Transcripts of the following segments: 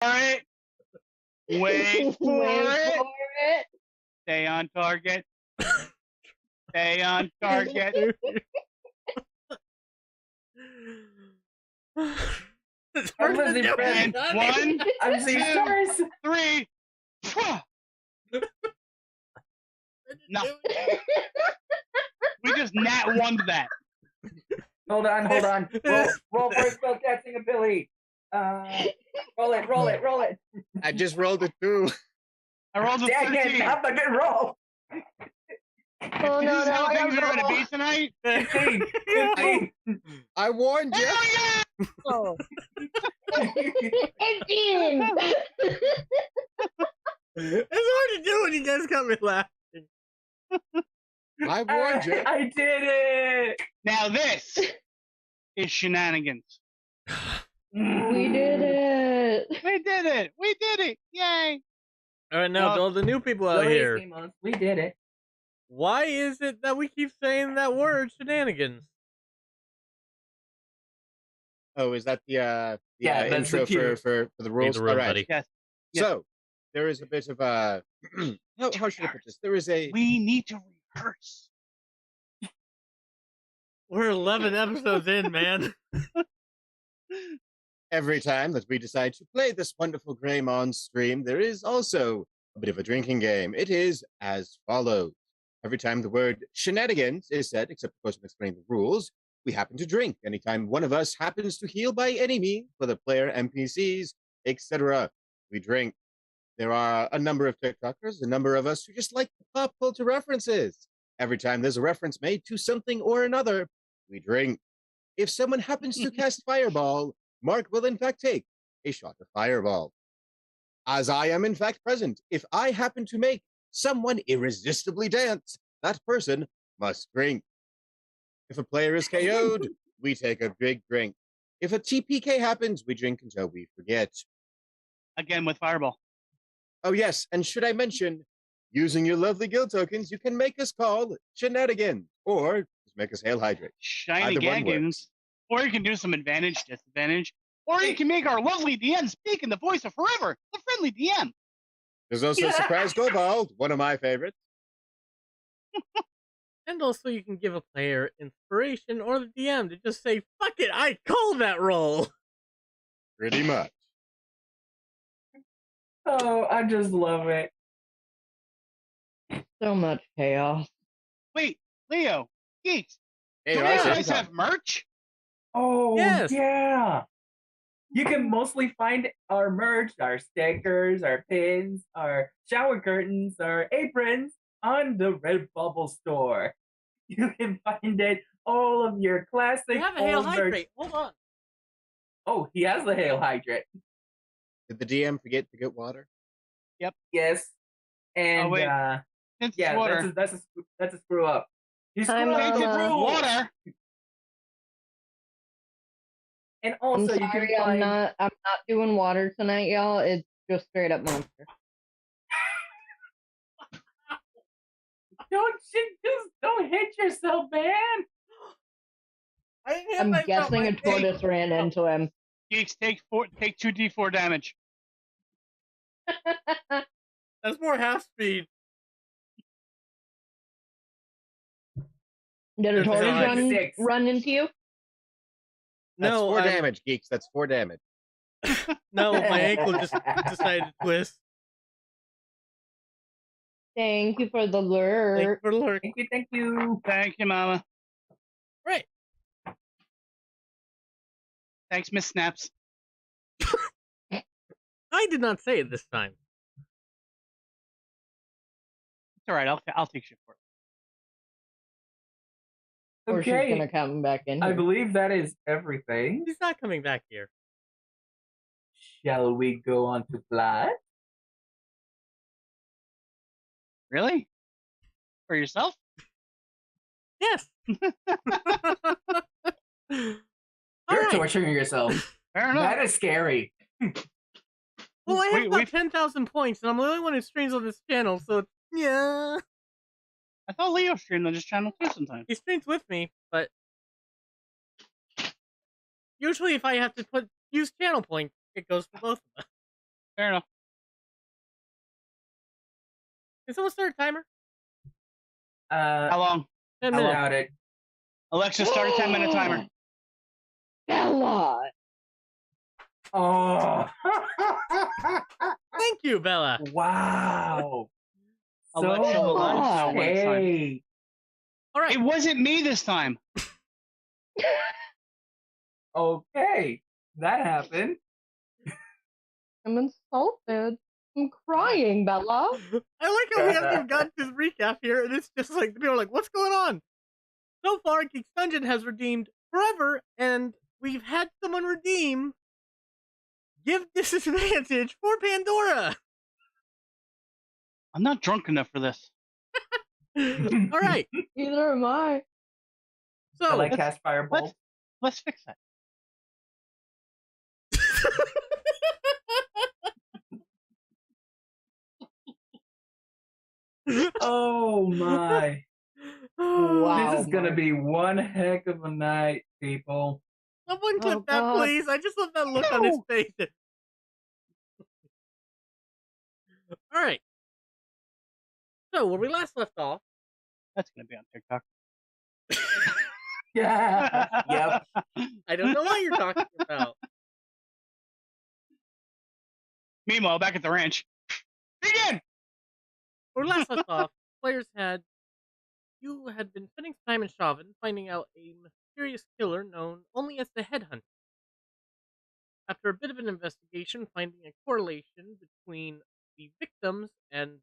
it. Wait for it. Stay on target. Stay on target. It's hard to do And it. 1, I'm seeing 2, stars. 3. No. We just nat 1'd that. Hold on. Roll for spell casting ability. Roll it. I just rolled a 2. I rolled a Dang 13. it, not a good roll. Oh, This no, is no, how I things are got going to roll. be tonight. 15. I warned you. Hell yeah! Oh. 15. It's hard to do when you guys got me laughing. I warned you. I did it. Now this is Shenanigans. We did it. We did it. We did it. Yay. All right, now to all the new people out here, We did it. why is it that we keep saying that word, shenanigans? Oh, is that the Yeah, that's intro the cue. for the rules? the room, All right. buddy. Yes. Yes. So there is a bit of how should I put this? There is a We need to rehearse. We're 11 episodes in, man. every time that we decide to play this wonderful game on stream, there is also a bit of a drinking game. It is as follows. Every time the word shenanigans is said, except of course I'm explaining the rules, we happen to drink. Anytime one of us happens to heal by any means, whether player, NPCs, etc., we drink. There are a number of TikTokers, a number of us who just like to pop culture references. Every time there's a reference made to something or another, we drink. If someone happens to cast Fireball, Mark will in fact take a shot of Fireball. As I am in fact present, if I happen to make someone irresistibly dance, that person must drink. If a player is KO'd, we take a big drink. If a TPK happens, we drink until we forget. Again with Fireball. Oh yes, and should I mention, using your lovely guild tokens, you can make us call Shenanigans, or just make us Hail Hydrate. Shiny Either one Gangans. Or you can do some advantage, disadvantage. Or you can make our lovely DM speak in the voice of forever, the friendly DM. There's also Surprise Gold Ball, one of my favorites. And also you can give a player inspiration or the DM to just say, fuck it, I call that roll. Pretty much. Oh, I just love it. So much chaos. Wait, Leo, Geeks, Hey, do I you said guys have merch? Oh, Yes. yeah. You can mostly find our merch, our stickers, our pins, our shower curtains, our aprons on the Redbubble store. You can find it, all of your classic We have a Hail old merch. Hydrate. Hold on. Oh, he has the Hail Hydrate. Did the DM forget to get water? Yes. And wait. It's yeah, water. that's a screw up. You screw I'm up the rules. Water. And I'm also you sorry, can find I'm not doing water tonight, y'all. It's just straight up monster. don't hit yourself, man. I didn't hit I'm myself, guessing I a think. tortoise ran into him. Geeks, take 2d4 damage. That's more half speed. Did a There's tortoise nine. run into you? That's No, 4 I'm- damage, Geeks. That's 4 damage. No, my ankle just decided to twist. Thank you for the Thank you lure. for the lurk. Thank you. Thank you, Mama. Right. Thanks, Miss Snaps. I did not say it this time. It's all right. I'll take shit for it. Or she's Okay, gonna come back in I here. believe that is everything. He's not coming back here. Shall we go on to plot? Really? For yourself? Yes. You're Alright. torturing yourself. Fair enough. That is scary. Well, I have We- about we've- 10,000 points, and I'm the only one who streams on this channel, so yeah. I thought Leo streamed on this channel too sometimes. He streams with me, but usually if I have to use channel points, it goes for both of us. Can someone start a timer? How long? 10 I minutes. doubt it. Alexa, start a 10-minute timer. Bella. Oh. Thank you, Bella. Wow. Alexa So will let us know when it's time. okay. All right. It wasn't me this time. Okay. That happened. I'm insulted. I'm crying, Bella. I like how we haven't even gotten to the recap here, and it's just like, people are like, what's going on? So far, Geek's Dungeon has redeemed forever, and we've had someone redeem Give Disadvantage for Pandora. I'm not drunk enough for this. All right. Neither am I. I So, like cast Firebolt. Let's fix that. Oh my. Wow. This is gonna Mark. be one heck of a night, people. someone clip Oh, that, God. please. I just love that look on his No. face. All right. So, where we last left off, That's gonna be on TikTok. Yeah. Yep. I don't know what you're talking about. Meanwhile, back at the ranch. Begin! Where we last left off, players had been spending some time in Chauvin finding out a mysterious killer known only as the Headhunter. After a bit of an investigation, finding a correlation between the victims and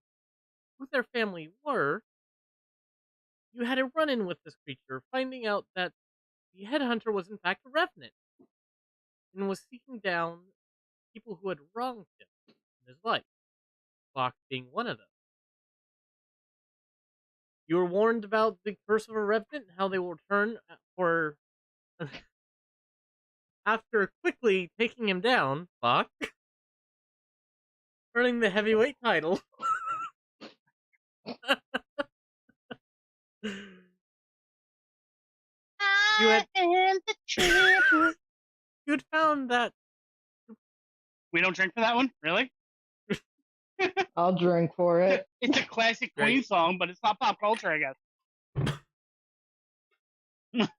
who their family were, you had a run-in with this creature, finding out that the Headhunter was in fact a revenant and was seeking down people who had wronged him in his life, Fox being one of them. You were warned about the curse of a revenant and how they will return for after quickly taking him down, Fox, earning the heavyweight title. You had found that We don't drink for that one? Really? I'll drink for it. It's a classic Right. Queen song, but it's not pop culture, I guess.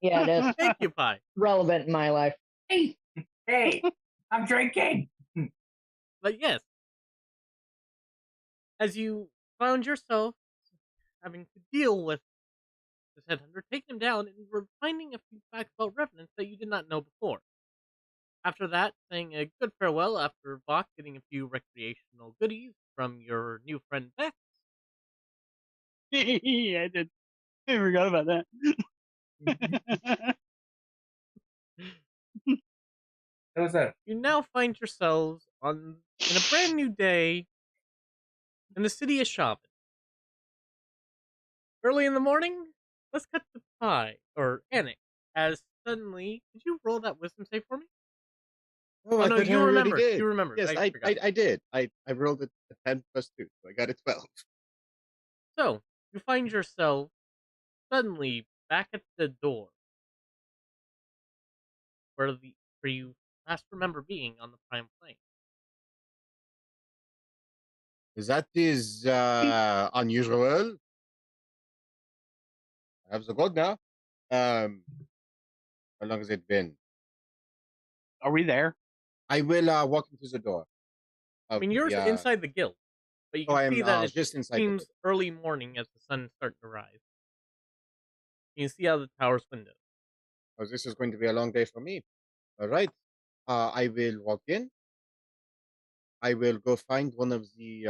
Yeah, it is thank you, Pie. relevant in my life. Hey, I'm drinking. But yes, as you found yourself having to deal with this headhunter, taking him down, and were finding a few facts about revenants that you did not know before. After that, saying a good farewell after Vok getting a few recreational goodies from your new friend Bex. Yeah, I did. I forgot about that. That was a You now find yourselves in a brand new day in the city of Chauvin. Early in the morning, let's cut to Pie, or Anik, as suddenly, could you roll that wisdom save for me? Oh, I no, thought I you already remember. did. You remember. Yes, I did. I rolled a 10 plus 2, so I got a 12. So, you find yourself suddenly back at the door where you last remember being on the Prime Plane. That is unusual. I have the gold now. How long has it been? Are we there? I will walk into the door. I mean, you're inside the guild, but you can see that it just inside. seems early morning as the sun is starting to rise. You can see out of the tower's window. Oh, this is going to be a long day for me. All right. I will walk in. I will go find one of the.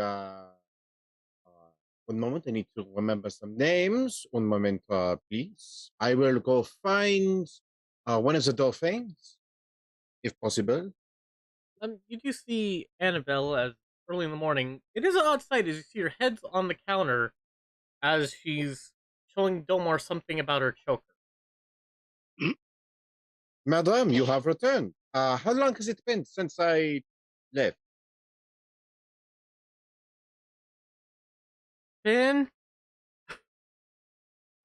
One moment, I need to remember some names. One moment, please. I will go find one of the dolphins, if possible. You do see Annabelle as early in the morning. It is an odd sight as you see her head's on the counter as she's showing Domar something about her choker. Madam, you have returned. How long has it been since I left? Finn?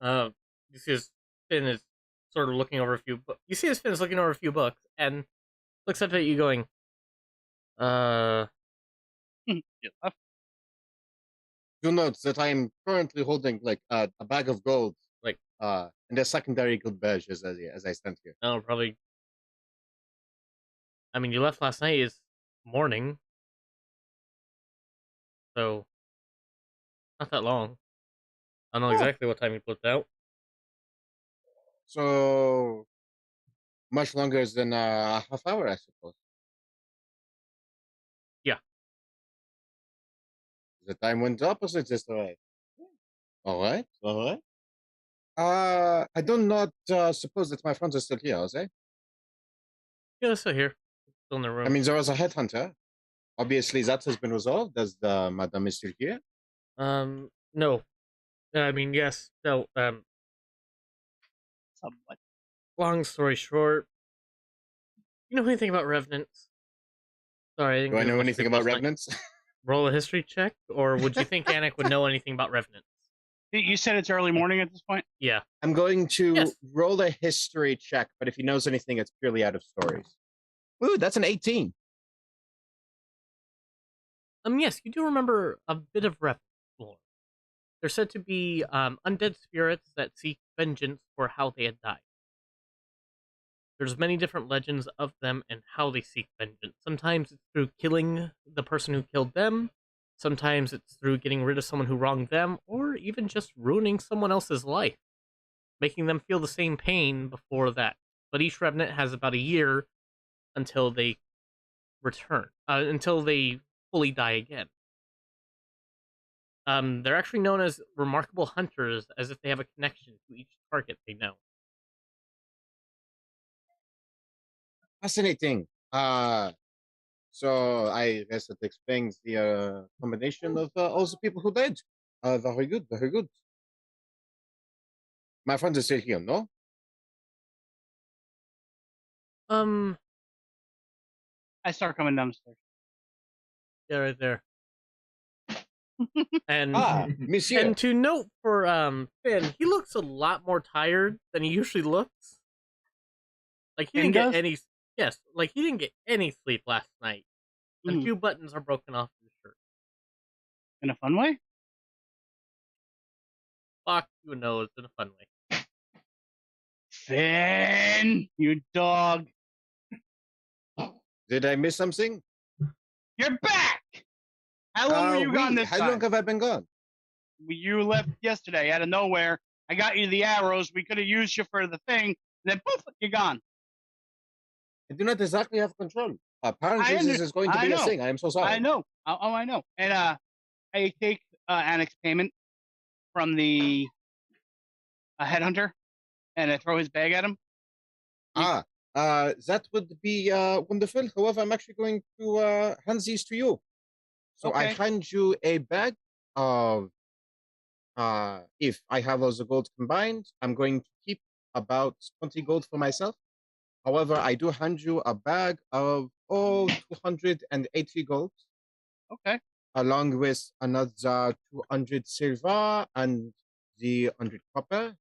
You see his Finn is sort of looking over a few books. You see his Finn is looking over a few books and looks up at you going, You left. Do note that I am currently holding like a bag of gold, Like, and a secondary gold badge as I stand here. no, probably. I mean, you left last night is morning, so not that long. I don't know Oh. exactly what time you flipped out. So much longer than a half hour, I suppose. Yeah. The time went up, or is it just alright? All right, all right. I do not suppose that my friends are still here, are they? Yeah, they're still here. Still in the room. I mean, there was a headhunter. Obviously, that has been resolved. Does the madam is still here? No. I mean, yes. No. Somewhat. Long story short, you know anything about revenants? Sorry, I didn't Do I get know much anything sleep about last night. revenants? Roll a history check, or would you think Anik would know anything about revenants? You said it's early morning at this point? Yeah. I'm going to Yes. roll a history check, but if he knows anything, it's purely out of stories. Ooh, that's an 18. Yes, you do remember a bit of revenant lore. They're said to be undead spirits that seek vengeance for how they had died. There's many different legends of them and how they seek vengeance. Sometimes it's through killing the person who killed them. Sometimes it's through getting rid of someone who wronged them, or even just ruining someone else's life, making them feel the same pain before that. But each revenant has about a year until they return, until they fully die again. They're actually known as remarkable hunters, as if they have a connection to each target they know. Fascinating. So I guess that explains the combination of all the people who died. Very good, very good. My friends are still here, no? I start coming down the stairs. Yeah, right there. And Monsieur. and to note for Finn, he looks a lot more tired than he usually looks. Like he Finn didn't does? get any. Yes, like he didn't get any sleep last night. And Mm. 2 buttons are broken off his shirt. In a fun way? Fuck you knows in a fun way. Finn, you dog. Did I miss something? You're back! How long were you gone this How time? long have I been gone? You left yesterday out of nowhere. I got you the arrows. We could have used you for the thing. And then poof, you're gone. I do not exactly have control. Apparently, I this is going to I be a know. thing. I am so sorry. I know. Oh, I know. And I take Annick's payment from the headhunter, and I throw his bag at him. That would be wonderful. However, I'm actually going to hand these to you. So I Okay. hand you a bag of, if I have all the gold combined, I'm going to keep about 20 gold for myself. However, I do hand you a bag of 280 gold, Okay. along with another 200 silver and the 100 copper.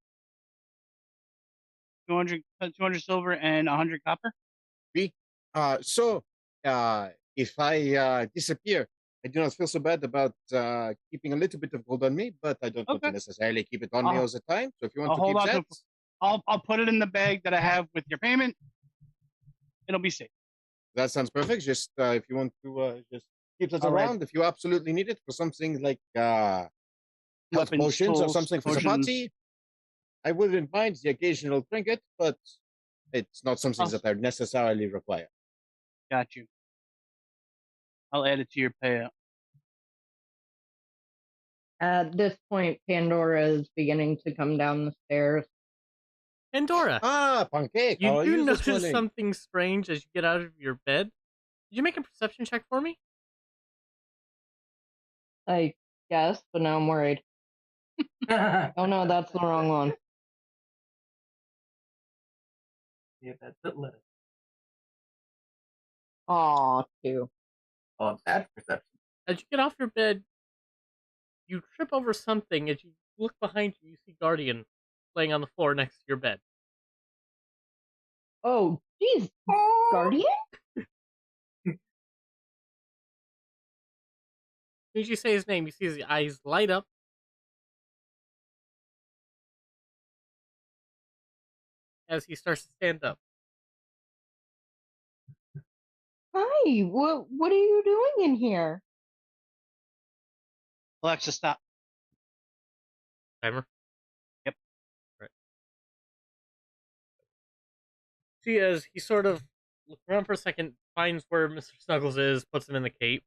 200 silver and 100 copper. So if I disappear, I do not feel so bad about keeping a little bit of gold on me, but I don't want to Okay. necessarily keep it on me all the time. So if you want I'll to hold keep on to that, it. I'll put it in the bag that I have with your payment. It'll be safe. that sounds perfect. Just if you want to just keep that All right. around, if you absolutely need it for something like health Weapons, potions or tools, something for the potions. party, I wouldn't mind the occasional trinket, but it's not something that I necessarily require. Got you. I'll add it to your payout. At this point, Pandora is beginning to come down the stairs. Pandora, Pancake, how you are do you this notice morning? something strange as you get out of your bed. Did you make a perception check for me? I guess, but now I'm worried. Oh no, that's the wrong one. Yeah, that's it. Let it. Aw, 2. Oh, that's perception. As you get off your bed, you trip over something. As you look behind you, you see Guardian laying on the floor next to your bed. Oh, jeez. Guardian? as you say his name, you see his eyes light up. As he starts to stand up. Hi, what are you doing in here? Alexa, stop. Timer? Yep. Right. See, as he sort of looks around for a second, finds where Mr. Snuggles is, puts him in the cape.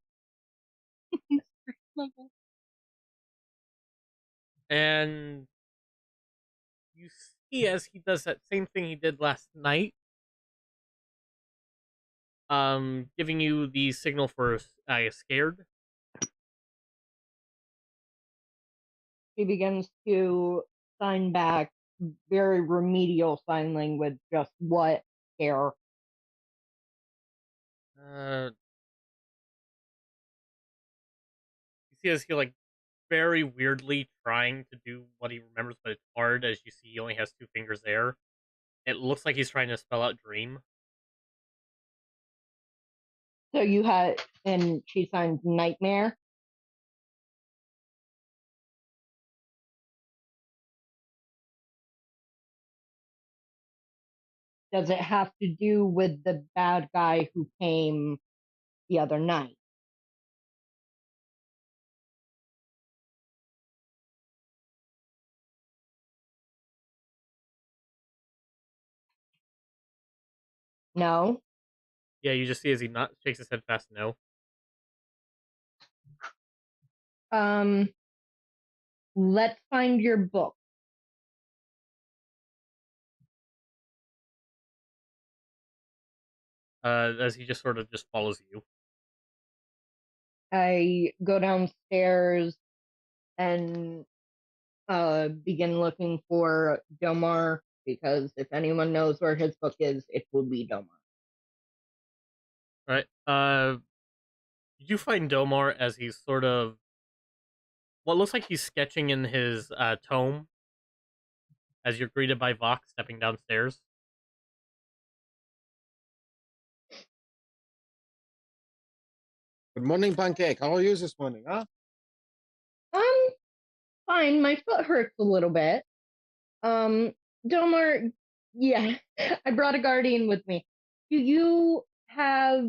And you see as he does that same thing he did last night, giving you the signal for scared. He begins to sign back very remedial sign language, just what care. You see as he very weirdly trying to do what he remembers, but it's hard as you see he only has 2 fingers there. It looks like he's trying to spell out dream. So you had, and she signed nightmare. Does it have to do with the bad guy who came the other night? No. Yeah, you just see as he shakes his head fast no. Let's find your book. As he just sort of just follows you. I go downstairs and begin looking for Domar, because if anyone knows where his book is, it will be Domar. Right. You find Domar as he's sort of what looks like he's sketching in his tome as you're greeted by Vox stepping downstairs. Good morning, Pancake. How are you this morning, huh? Fine. My foot hurts a little bit. Domar, yeah, I brought a guardian with me. Do you have,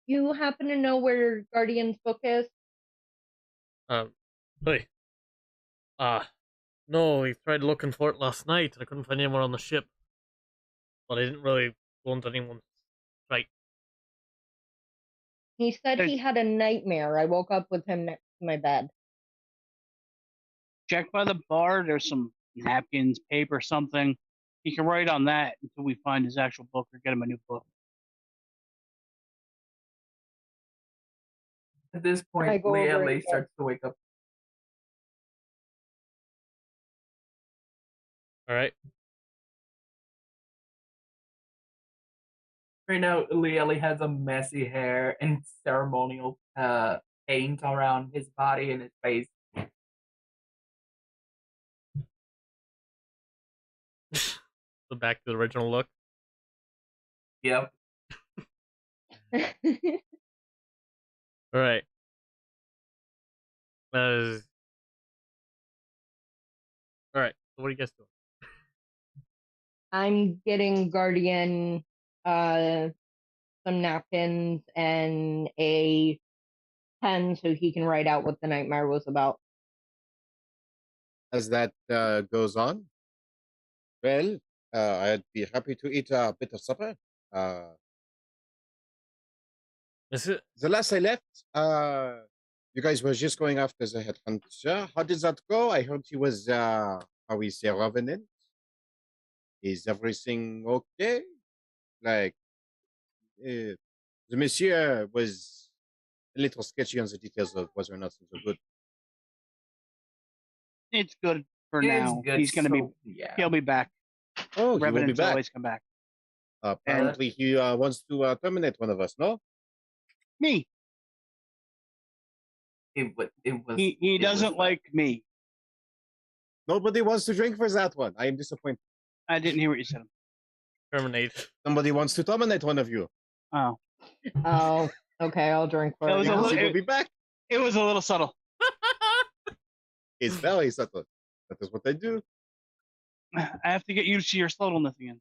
you happen to know where Guardian's book is? Hey. No, we tried looking for it last night. I couldn't find anyone on the ship. But I didn't really go into anyone's sight. He said he had a nightmare. I woke up with him next to my bed. Check by the bar. There's some napkins, paper, something. He can write on that until we find his actual book or get him a new book. At this point, Leah starts to wake up. All right. Right now, Leah has a messy hair and ceremonial paint around his body and his face. So back to the original look. Yep. All right. All right. So what are you guys doing? I'm getting Guardian some napkins and a pen so he can write out what the nightmare was about. As that goes on, well, I'd be happy to eat a bit of supper. Is it? The last I left, you guys were just going after the headhunter. How did that go? I heard he was, how we say, revenant. Is everything okay? Like, the monsieur was a little sketchy on the details of whether or not things are good. It's good for It's now. good, He's gonna be. Yeah. He'll be back. Oh, he will be Revenants back. always come back. Apparently, he wants to terminate one of us, no? Me. It was. He doesn't like me. Nobody wants to drink for that one. I am disappointed. I didn't hear what you said. Terminate. Somebody wants to terminate one of you. Oh. Oh, okay, I'll drink for It it. was a Because little- he will be back. It was a little subtle. It's very subtle. That is what they do. I have to get used to your subtleness again.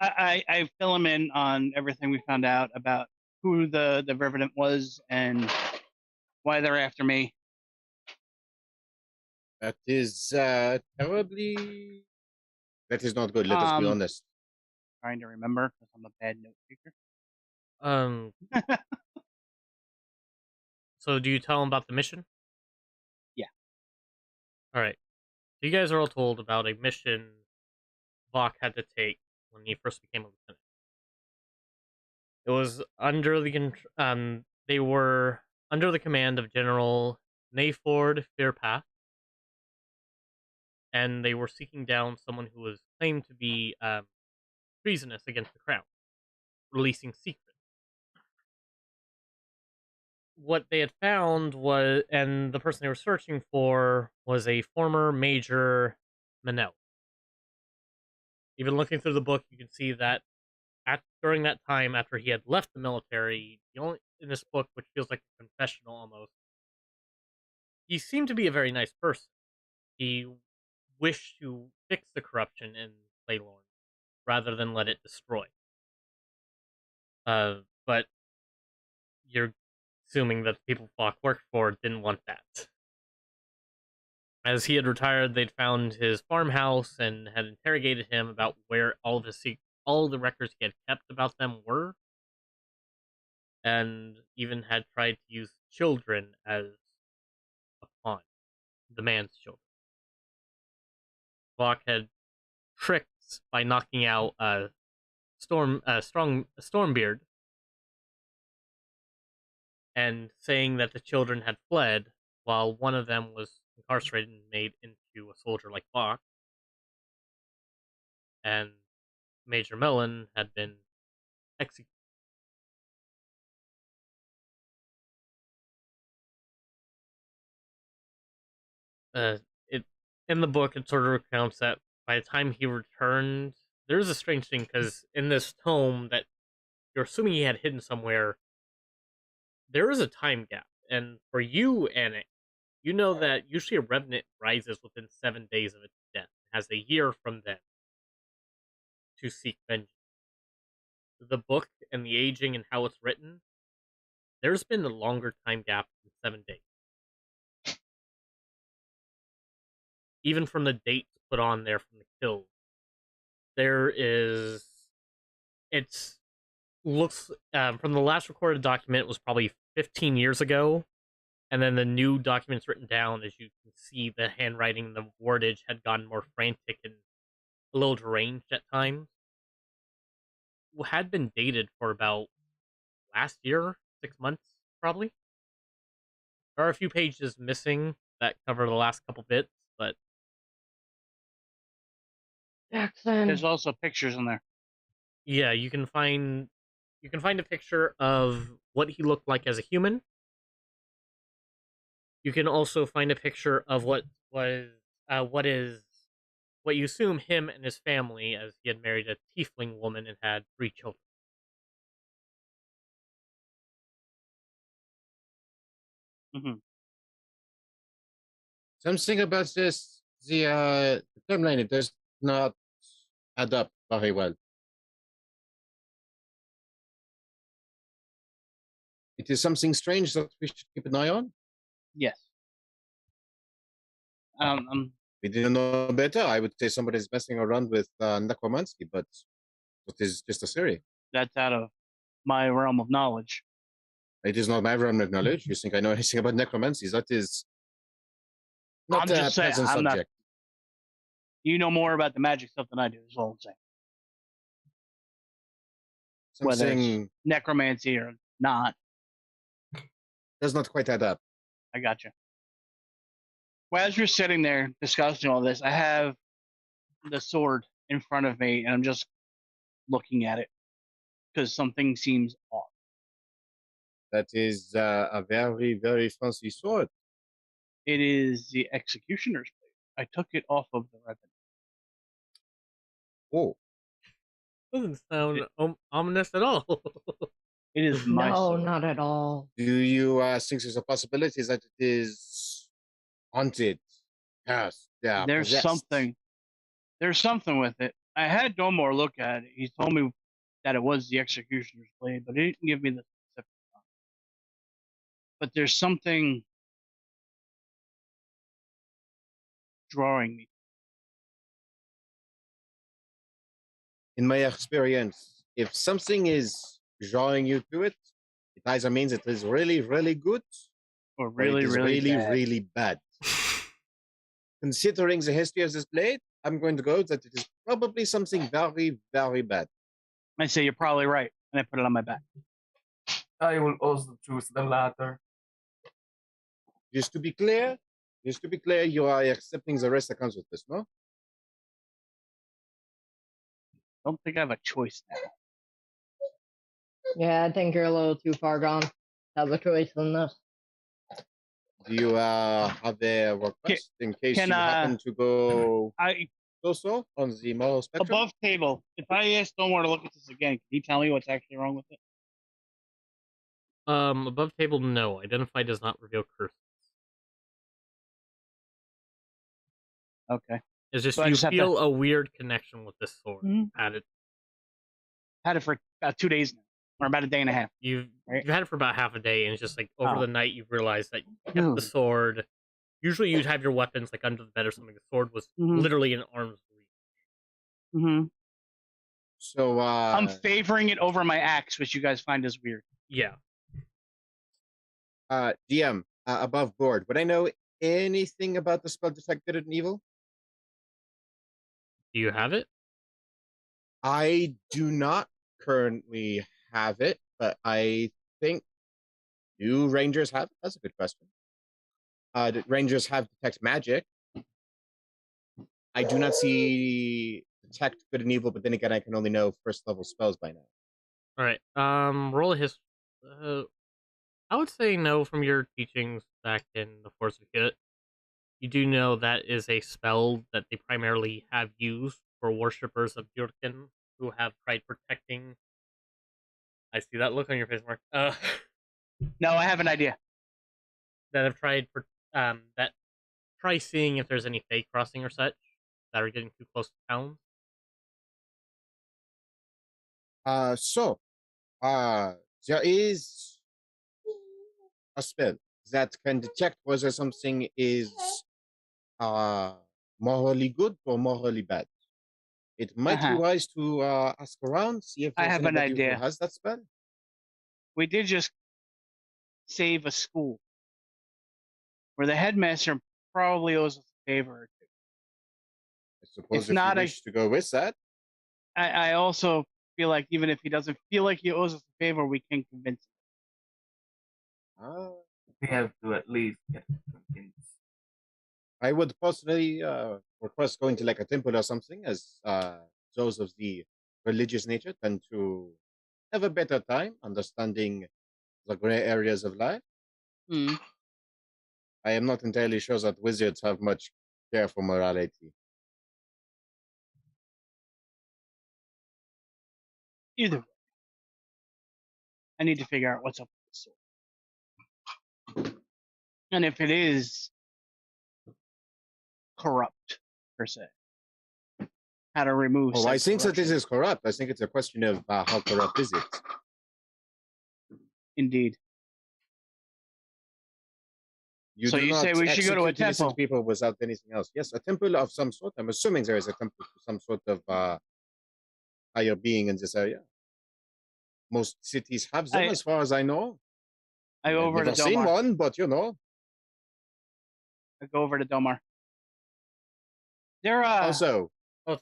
I fill him in on everything we found out about who the Revenant was and why they're after me. That is terribly. That is not good. Let us be honest. Trying to remember because I'm a bad note taker. So do you tell him about the mission? Yeah. All right. So you guys are all told about a mission Vok had to take when he first became a lieutenant. It was under the they were under the command of General Nayford Fairpath, and they were seeking down someone who was claimed to be treasonous against the crown, releasing secrets. What they had found was, and the person they were searching for was a former Major Manel. Even looking through the book, you can see that during that time, after he had left the military, in this book, which feels like a confessional almost, he seemed to be a very nice person. He wished to fix the corruption in Laylorn rather than let it destroy. But you're assuming that the people Vok worked for didn't want that. As he had retired, they'd found his farmhouse and had interrogated him about where all the records he had kept about them were, and even had tried to use children as a pawn, the man's children. Vok had tricked by knocking out Stormbeard and saying that the children had fled while one of them was incarcerated and made into a soldier like Vok. And Major Mellon had been executed. In the book, it sort of recounts that by the time he returned, there's a strange thing, because in this tome that you're assuming he had hidden somewhere, there is a time gap. And for you, Anik, you know that usually a Revenant rises within 7 days of its death, has a year from then to seek vengeance. The book and the aging and how it's written, there's been a longer time gap than 7 days. Even from the dates put on there from the kills, looks from the last recorded document was probably 15 years ago, and then the new documents written down, as you can see, the handwriting and the wordage had gotten more frantic and a little deranged at times. Had been dated for about last year, 6 months probably. There are a few pages missing that cover the last couple bits, but Jackson. There's also pictures in there. yeah, you can find a picture of what he looked like as a human. You can also find a picture of what you assume him and his family, as he had married a tiefling woman and had 3 children. Mm-hmm. Something about this, the timeline, it does not add up very well. It is something strange that we should keep an eye on. Yes. We didn't know better. I would say somebody's messing around with necromancy, but it is just a theory. That's out of my realm of knowledge. It is not my realm of knowledge. You think I know anything about necromancy? That is not I'm a just saying, pleasant subject. You know more about the magic stuff than I do, is all I'm saying. Whether it's necromancy or not. Does not quite add up. I got you. Well, as you're sitting there discussing all this, I have the sword in front of me, and I'm just looking at it because something seems off. That is a very, very fancy sword. It is the executioner's blade. I took it off of the Revenant. Oh. Doesn't sound ominous at all. It is my No, sword. not at all. Do you think there's a possibility that it is haunted? Yes, yeah. There's possessed? something. There's something with it. I had Domar look at it. He told me that it was the executioner's blade, but he didn't give me the specific one. But there's something drawing me. In my experience, if something is drawing you to it, it either means it is really, really good, Or or it really, is really, really, bad. really bad. Considering the history of this blade, I'm going to go that it is probably something very, very bad. I say you're probably right, and I put it on my back. I will also choose the latter. Just to be clear, you are accepting the rest that comes with this, no? Don't think I have a choice now. Yeah, I think you're a little too far gone to have a choice in this. Do you have a request in case can, you happen to go I so on the moral spectrum? above table. If I ask Domar to look at this again, can he tell me what's actually wrong with it? Above table, no. Identify does not reveal curses. Okay. It's just So I you just have to- feel a weird connection with this sword. Mhm. Had it, Had it for about 2 days now, or about a day and a half. you've Right. you've had it for about half a day, and it's just like over Oh. the night you've realized that you kept Hmm. the sword. Usually you'd have your weapons like under the bed or something. The sword was Mhm. literally in arm's reach. Mm-hmm. So I'm favoring it over my axe, which you guys find is weird. Yeah. DM above board. Would I know anything about the spell detect good and evil? Do you have it? I do not currently have it, but I think do Rangers have it? That's a good question. Do Rangers have detect magic? I do not see detect good and evil, but then again, I can only know first level spells by now. All right. Roll a history. I would say no from your teachings back in the Force of Hit. You do know that is a spell that they primarily have used for worshippers of Jurgen who have tried protecting. I see that look on your face, Mark. No, I have an idea. That have tried that try seeing if there's any fake crossing or such that are getting too close to towns. There is a spell that can detect whether something is morally good or morally bad. It might be Uh-huh. wise to ask around, see if I there's have an anybody idea. who has that spell. We did just save a school where the headmaster probably owes us a favor or two. I suppose It's if not you a- wish to go with that. I also feel like even if he doesn't feel like he owes us a favor, we can convince him. We have to at least get convinced. I would personally request going to like a temple or something, as those of the religious nature tend to have a better time understanding the gray areas of life. Hmm. I am not entirely sure that wizards have much care for morality. Either way, I need to figure out what's up with this sword. And if it is corrupt, per se, how to remove Oh, I said think that this corruption. is corrupt. I think it's a question of how corrupt is it. Indeed. You So do you not say we should go to a execute innocent temple? people without anything else. Yes, a temple of some sort. I'm assuming there is a temple to some sort of higher being in this area. Most cities have them, I- as far as I know. I go I've over to never seen Domar. one, but you know. I go over to Domar. They're Oh, Also,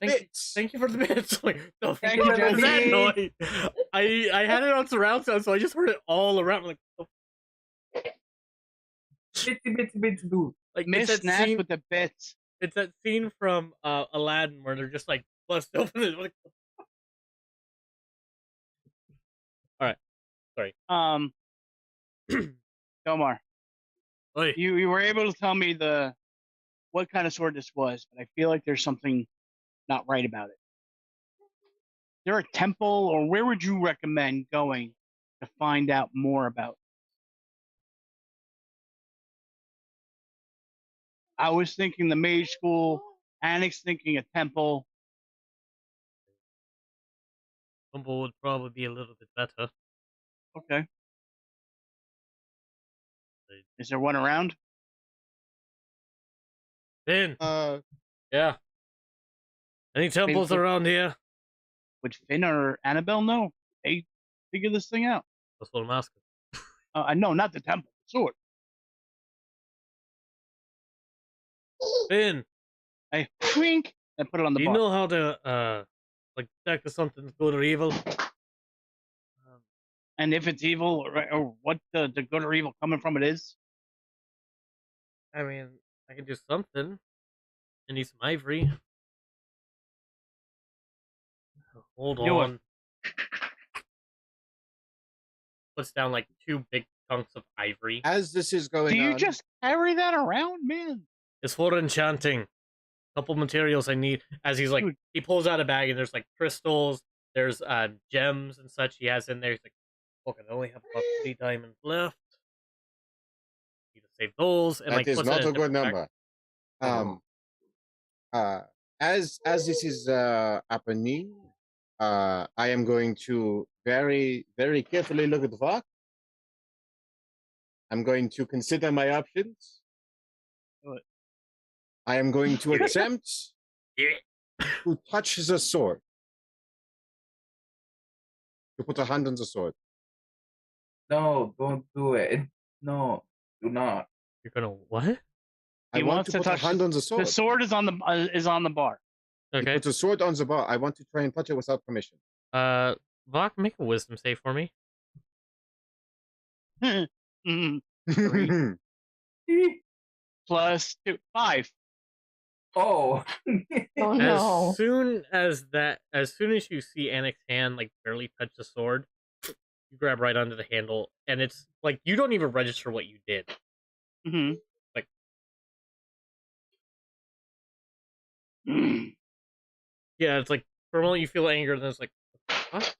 bits. thank you for the bits. Like, no, Thank you you, for that Jesse. noise. I had it on surround sound, so I just heard it all around. Like, oh, Bitsy, dude. like Miss it's that Snap scene. with the bits. It's that scene from Aladdin where they're just like bust open. It. Like, all right, sorry. Domar, Oi. you were able to tell me what kind of sword this was, but I feel like there's something not right about it. there a temple, or where would you recommend going to find out more about? I was thinking the mage school. Annick's thinking a temple. Temple would probably be a little bit better. Okay. Is there one around? Finn, Uh, yeah. Any temples would- around here? Would Finn or Annabelle know? They figure this thing out. That's what I'm asking. I know, not the temple. Sword. Finn, I wink and put it on the do you bar. know how to like detect if something's good or evil? And if it's evil, or what the good or evil coming from it is. I mean, I can do something. I need some ivory. Hold Do it. on. Puts down like 2 big chunks of ivory. as this is going Do you on, just carry that around, man? It's for enchanting. Couple materials I need. As he's like, Dude. he pulls out a bag and there's like crystals, there's gems and such he has in there. He's like, fuck, I only have about 3 diamonds left. Need to save those. And that like, is puts it not in a good different bag. number. As this is happening, I am going to very, very carefully look at the clock. I'm going to consider my options. Do it. I am going to attempt Yeah. to touch the sword. To put a hand on the sword. No, don't do it. No, do not. You're gonna what? I He want wants to to put a touch hand on the sword. The sword is on the bar. Okay. Put the sword on the bar. I want to try and touch it without permission. Vok, make a wisdom save for me. Mhm. 3 plus 2, 5. Oh. Oh no. As soon as you see Annick's hand like barely touch the sword, you grab right onto the handle, and it's like you don't even register what you did. Mm-hmm. Like- Yeah, it's like for a moment you feel anger, and then it's like, what?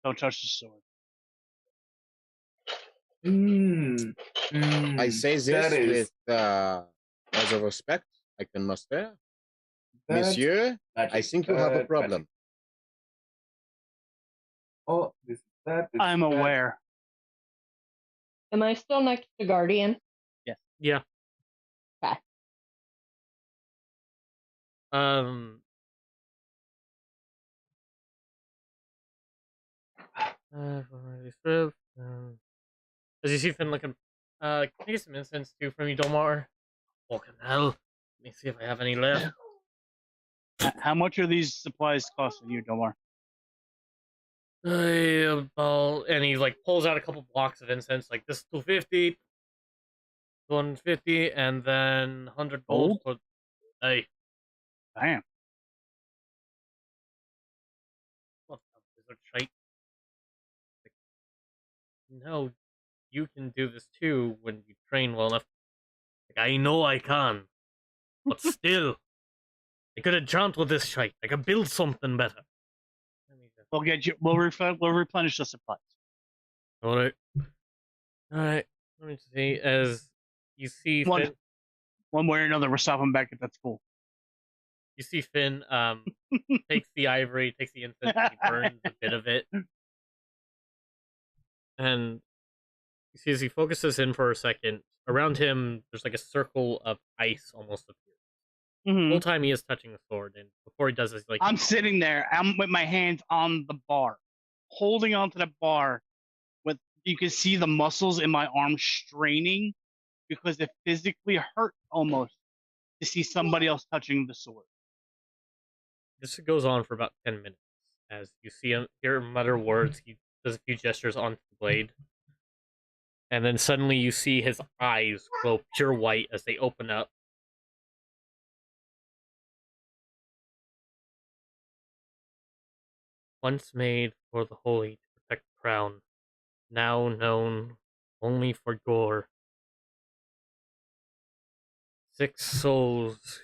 Don't touch the sword. I say this that is, with as a respect I can muster. that's Monsieur, magic. I think you have a Magic. problem. Oh, this is that. This I'm is that. aware. Am I still next to Guardian? Yeah. Okay. Um. As you see Finn looking, can I get some incense too from you, Domar? Fucking hell. Let me see if I have any left. How much are these supplies costing you, Domar? And he like pulls out a couple blocks of incense, like this is 250, 150, and then 100 gold for. Hey, Damn. what the wizard shite? Like, no, you can do this too when you train well enough. Like, I know I can, but still, I could enchant with this shite. I could build something better. We'll get you. We'll replenish the supplies. All right. Let me see. As you see, One Finn, way or another, we're stopping back at that school. you see Finn takes the ivory, takes the incense, and he burns a bit of it, and you see as he focuses in for a second, around him there's like a circle of ice almost appears. The Mm-hmm. whole time he is touching the sword, and before he does this, like I'm sitting there. I'm with my hands on the bar, holding onto the bar. With you can see the muscles in my arm straining because it physically hurt almost to see somebody else touching the sword. this goes on for about 10 minutes. As you see him hear him mutter words, he does a few gestures onto the blade, and then suddenly you see his eyes glow pure white as they open up. Once made for the holy to protect the crown, now known only for gore. 6 souls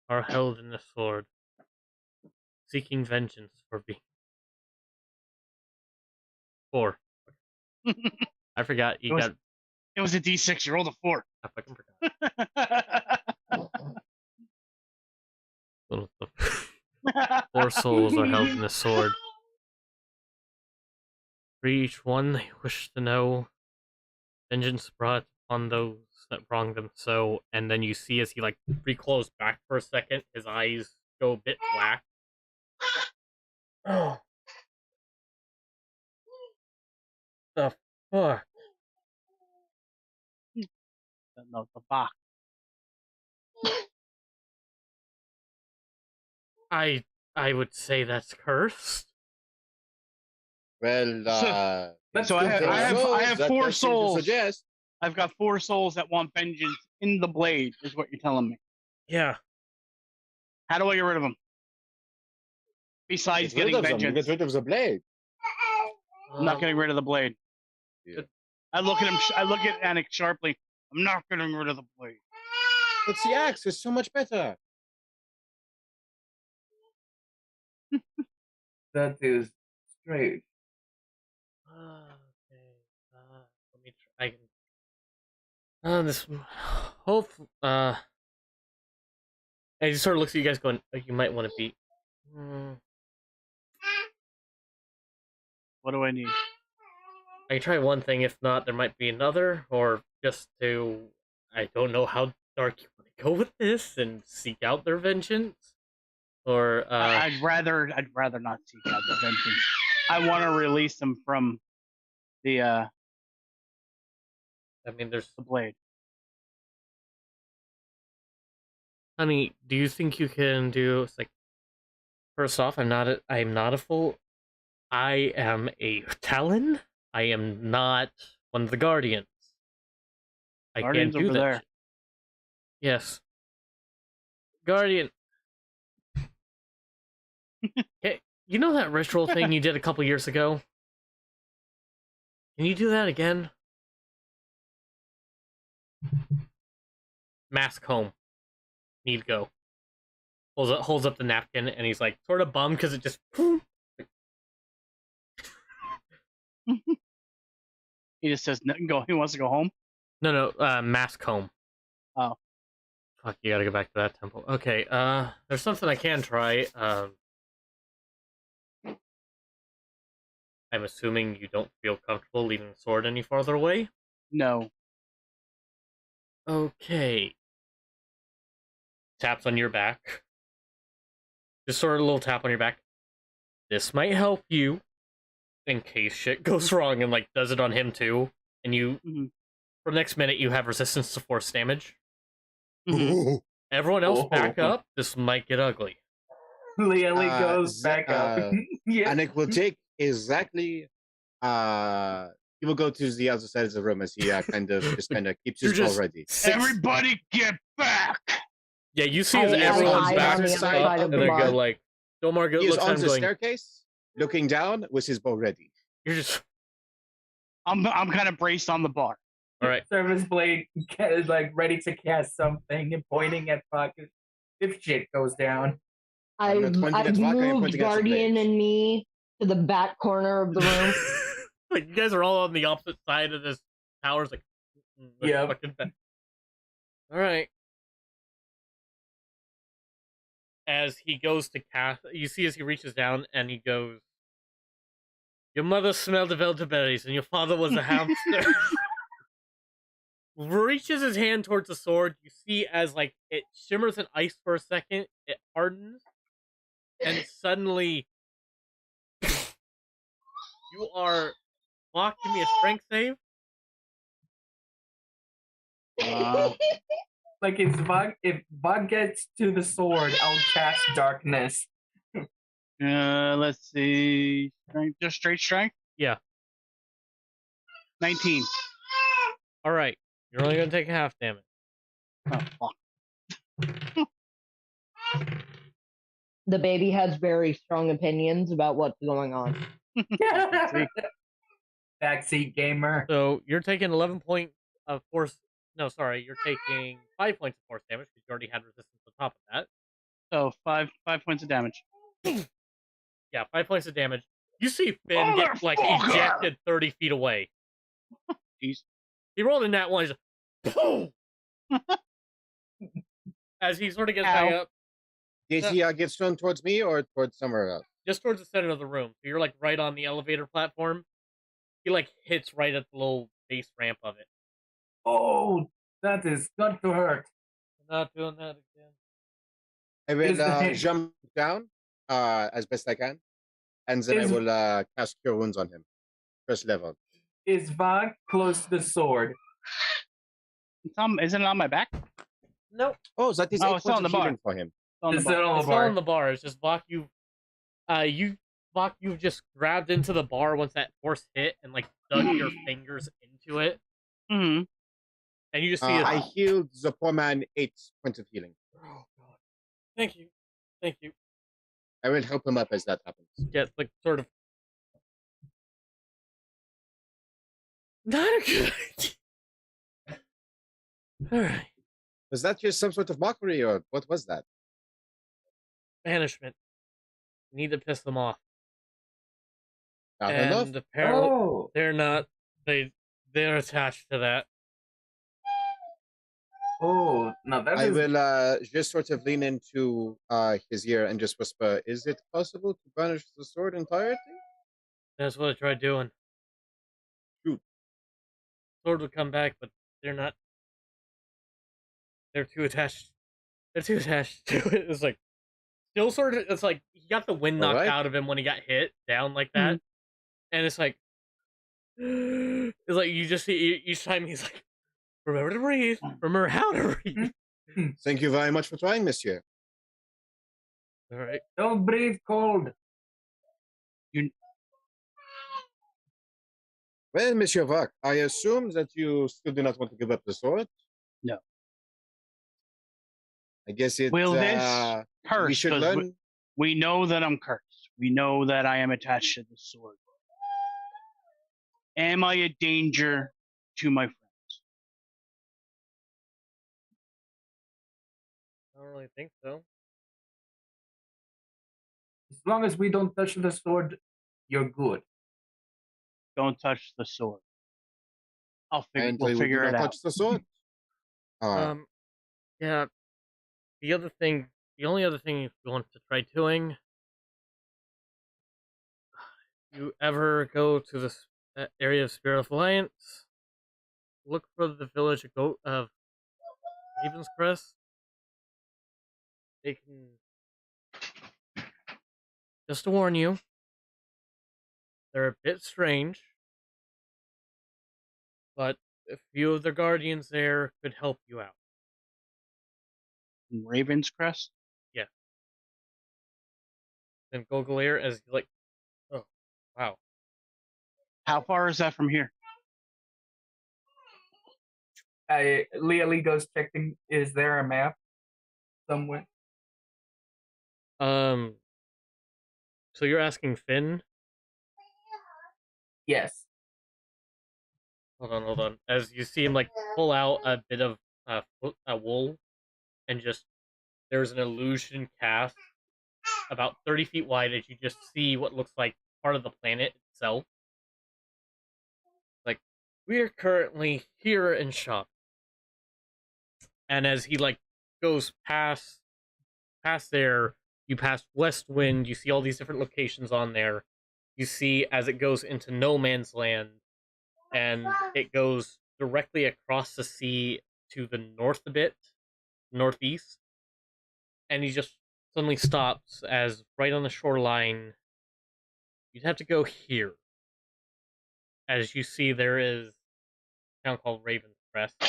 are held in the sword, seeking vengeance for being 4. I forgot you got. It was a D6. You rolled a 4. I fucking forgot. Little stuff. 4 souls are held in the sword. For each one they wish to know, vengeance brought upon those that wronged them so. And then you see as he like reclosed back for a second, his eyes go a bit black. Oh. The fuck? No, the box. I would say that's cursed. Well, Let's So I have that 4 does seem to souls. suggest. I've got 4 souls that want vengeance in the blade, is what you're telling me. Yeah. How do I get rid of them? Besides Get rid getting of them. You vengeance, get rid of the blade. I'm not getting rid of the blade. Yeah. I look at him. I look at Anik sharply. I'm not getting rid of the blade. But the axe is so much better. That is straight. Okay. Let me try. I can. This. Hope. And he sort of looks at you guys, going, oh, "You might want to be." What do I need? I can try one thing. If not, there might be another, or just to. I don't know how dark you want to go with this and seek out their vengeance, or. I'd rather not seek out the vengeance. I want to release them from the. I mean, there's. The blade. Honey, do you think you can do? It's like. First off, I'm not a full. I am a Talon. I am not one of the Guardians. I Guardians can't do over that. there. Shit. Yes. Guardian. Hey, you know that ritual thing you did a couple years ago? Can you do that again? Mask home. Need to go. Holds up the napkin, and he's like sort of bummed because it just. He just says go. He wants to go home. No, mask home. Oh. Fuck, you gotta go back to that temple. Okay, there's something I can try. I'm assuming you don't feel comfortable leaving the sword any farther away? No. Okay. Taps on your back. Just sort of a little tap on your back. This might help you in case shit goes wrong, and like does it on him too. And you, for the next minute, you have resistance to force damage. Everyone else back up. This might get ugly. Leonie goes back up. Yeah. And it will take exactly. He will go to the other side of the room as he kind of keeps his ball ready. Everybody get back! Yeah, you see as everyone's back up, and they go like, Domar He is looks on at him the going, staircase, looking down with his bow ready. you're just, I'm kind of braced on the bar. all right. Service blade is like ready to cast something and pointing at fucking if shit goes down. I've pointing at vodka, I'm moved pointing at some Guardian blades. and me to the back corner of the room. Like, you guys are all on the opposite side of this tower. It's like, Yeah. All right. As he goes to cast, you see as he reaches down and he goes, your mother smelled of elderberries and your father was a hamster. Reaches his hand towards the sword. You see as like it shimmers in ice for a second, it hardens, and suddenly you are blocked. Give me a strength save. Like if Vog gets to the sword, I'll cast darkness. Let's see. Strength, just straight strength? Yeah. 19. All right. You're only gonna take half damage. Oh, fuck. The baby has very strong opinions about what's going on. Backseat gamer. So you're taking 11 points of force. No, sorry, you're taking 5 points of force damage because you already had resistance on top of that. So five points of damage. Yeah, 5 points of damage. You see Finn get like Motherfucker! ejected 30 feet away. Jeez. He rolled in that one. He's like, boom! As he sort of gets back Ow. up, Did he get thrown towards me or towards somewhere else? just towards the center of the room. So you're like right on the elevator platform. He like hits right at the little base ramp of it. Oh, that is got to hurt. I'm not doing that again. I Is the will head- jump down as best I can, and then I Is- will cast Cure Wounds on him. First level. Is Vog close to the sword? Isn't it on my back? Nope. Oh, that is Oh, 8 it's on points the of bar. healing for him. It's on the Is bar. it on It's the all bar? in the bar. It's just Vok, you've just grabbed into the bar once that force hit and like dug your fingers into it, Mhm. and you just see I it. healed the poor man 8 points of healing. Oh god! Thank you. I will help him up as that happens. Get like sort of not a good idea. All right, Was that just some sort of mockery, or what was that? banishment. You need to piss them off, Not and enough? apparently Oh, they're not. They're attached to that. oh, no, that I is. will just sort of lean into his ear and just whisper, is it possible to banish the sword entirely? That's what I tried doing. Shoot. Sword would come back, but they're not. They're too attached. They're too attached to it. It's like still sort of. It's like he got the wind knocked Alright. out of him when he got hit down like that, and it's like it's like you just see each time he's like, remember to breathe. Remember how to breathe. Thank you very much for trying, monsieur. All right. Don't breathe cold. Well, Monsieur Vak, I assume that you still do not want to give up the sword? No. I guess it. Will this we Cursed. should 'Cause learn. we know that I'm cursed. We know that I am attached to the sword. Am I a danger to my friends? I don't really think so. As long as we don't touch the sword, you're good. Don't touch the sword. And We'll we figure do it not out. touch the sword. Yeah. The only other thing if you want to try doing, you ever go to this area of Spirit of Alliance, look for the village of Raven's Crest. They can, just to warn you, they're a bit strange, but a few of the guardians there could help you out. Raven's Crest? And Gogolier as like, oh, wow. How far is that from here? Leah goes checking. Is there a map somewhere? So you're asking Finn? Yes. Hold on. As you see him like pull out a bit of wool, and just there's an illusion cast about 30 feet wide as you just see what looks like part of the planet itself. Like, we're currently here in shop. And as he like goes past there, you pass Westwind, you see all these different locations on there. You see as it goes into no man's land, and it goes directly across the sea to the north a bit, northeast. And he just suddenly stops as right on the shoreline. You'd have to go here. As you see, there is a town called Raven's Crest.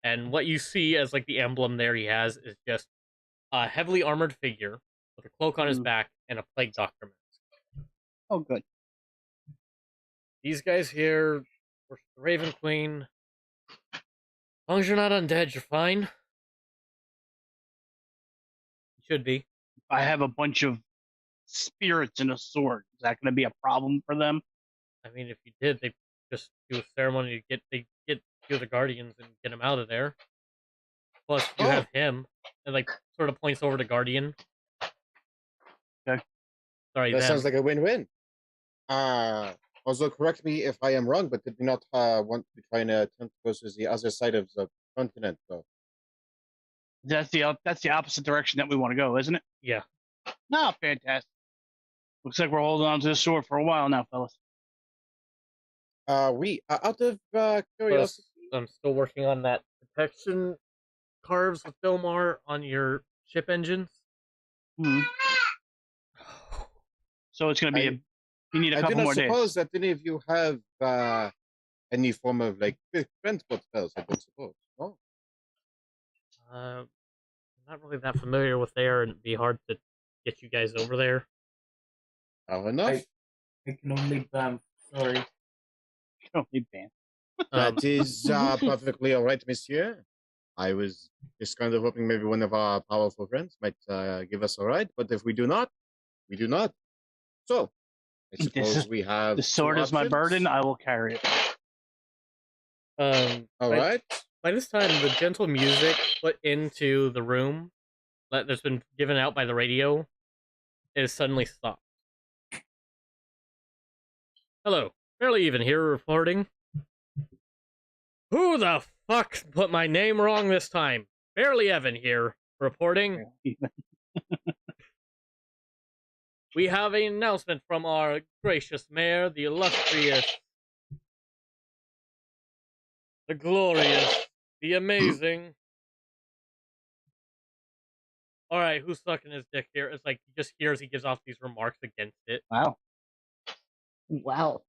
And what you see as like the emblem there he has is just a heavily armored figure with a cloak on his back and a plague doctor mask. Oh, good. These guys here worship the Raven Queen. As long as you're not undead, you're fine. You should be. I have a bunch of spirits and a sword. Is that going to be a problem for them? I mean, if you did, they just do a ceremony to get two of the guardians and get him out of there. Plus, you have him, and like sort of points over to Guardian. Okay. Sorry, That them. sounds like a win-win. Also, correct me if I am wrong, but did we not want to try and turn towards the other side of the continent, though? That's the opposite direction that we want to go, isn't it? Yeah. No, fantastic. Looks like we're holding on to the sword for a while now, fellas. We out of Plus, curiosity. I'm still working on that protection carves with Belmar on your ship engines. Hmm. So it's going to be you need a I do couple not more days. suppose that any of you have any form of like transport spells. I don't suppose. No. I'm not really that familiar with there, and it'd be hard to get you guys over there. Fair enough. I can only sorry. Only ban. That is perfectly all right, monsieur. I was just kind of hoping maybe one of our powerful friends might give us a ride, but if we do not, we do not. So, I suppose we have the sword is my burden. I will carry it. All right. By this time, the gentle music put into the room that's been given out by the radio is suddenly stopped. Hello, Barely Even here reporting. Who the fuck put my name wrong this time? Barely Evan here reporting. We have an announcement from our gracious mayor, the illustrious, the glorious, the amazing. Alright, who's sucking his dick here? It's like he just hears he gives off these remarks against it. Wow. Wow.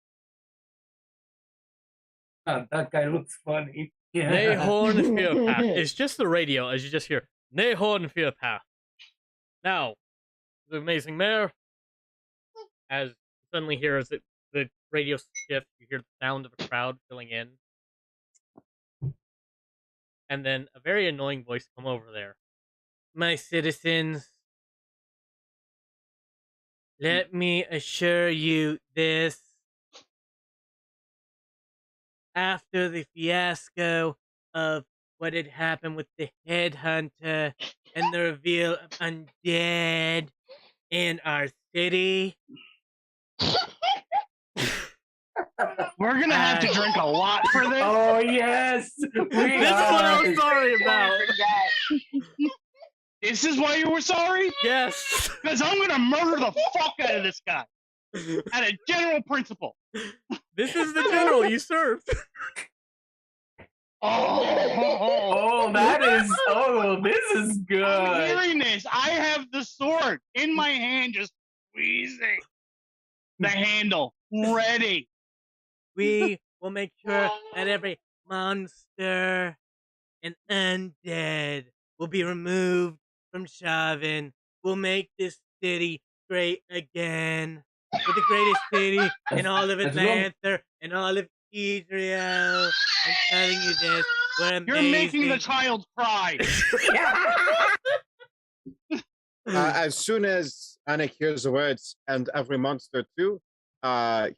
That guy looks funny. Yeah. Nahorn Fearpath. It's just the radio, as you just hear. Nahorn Fearpath. Now, the amazing mayor, as suddenly here as the radio shifts, you hear the sound of a crowd filling in. And then a very annoying voice come over there. My citizens, let me assure you this. After the fiasco of what had happened with the headhunter and the reveal of undead in our city, we're gonna have to drink a lot for this. Oh yes, this is what I'm sorry about. This is why you were sorry? Yes, Because I'm gonna murder the fuck out of this guy. At a general principle. this is the general you served. Oh, this is good. I'm hearing this. I have the sword in my hand, just squeezing the handle, ready. We will make sure that every monster and undead will be removed from Shavin. We'll make this city great again. We're the greatest city in all of Atlanta and all of Idreal. I'm telling you this. We're amazing. You're making the child cry. As soon as Anik hears the words, and every monster too,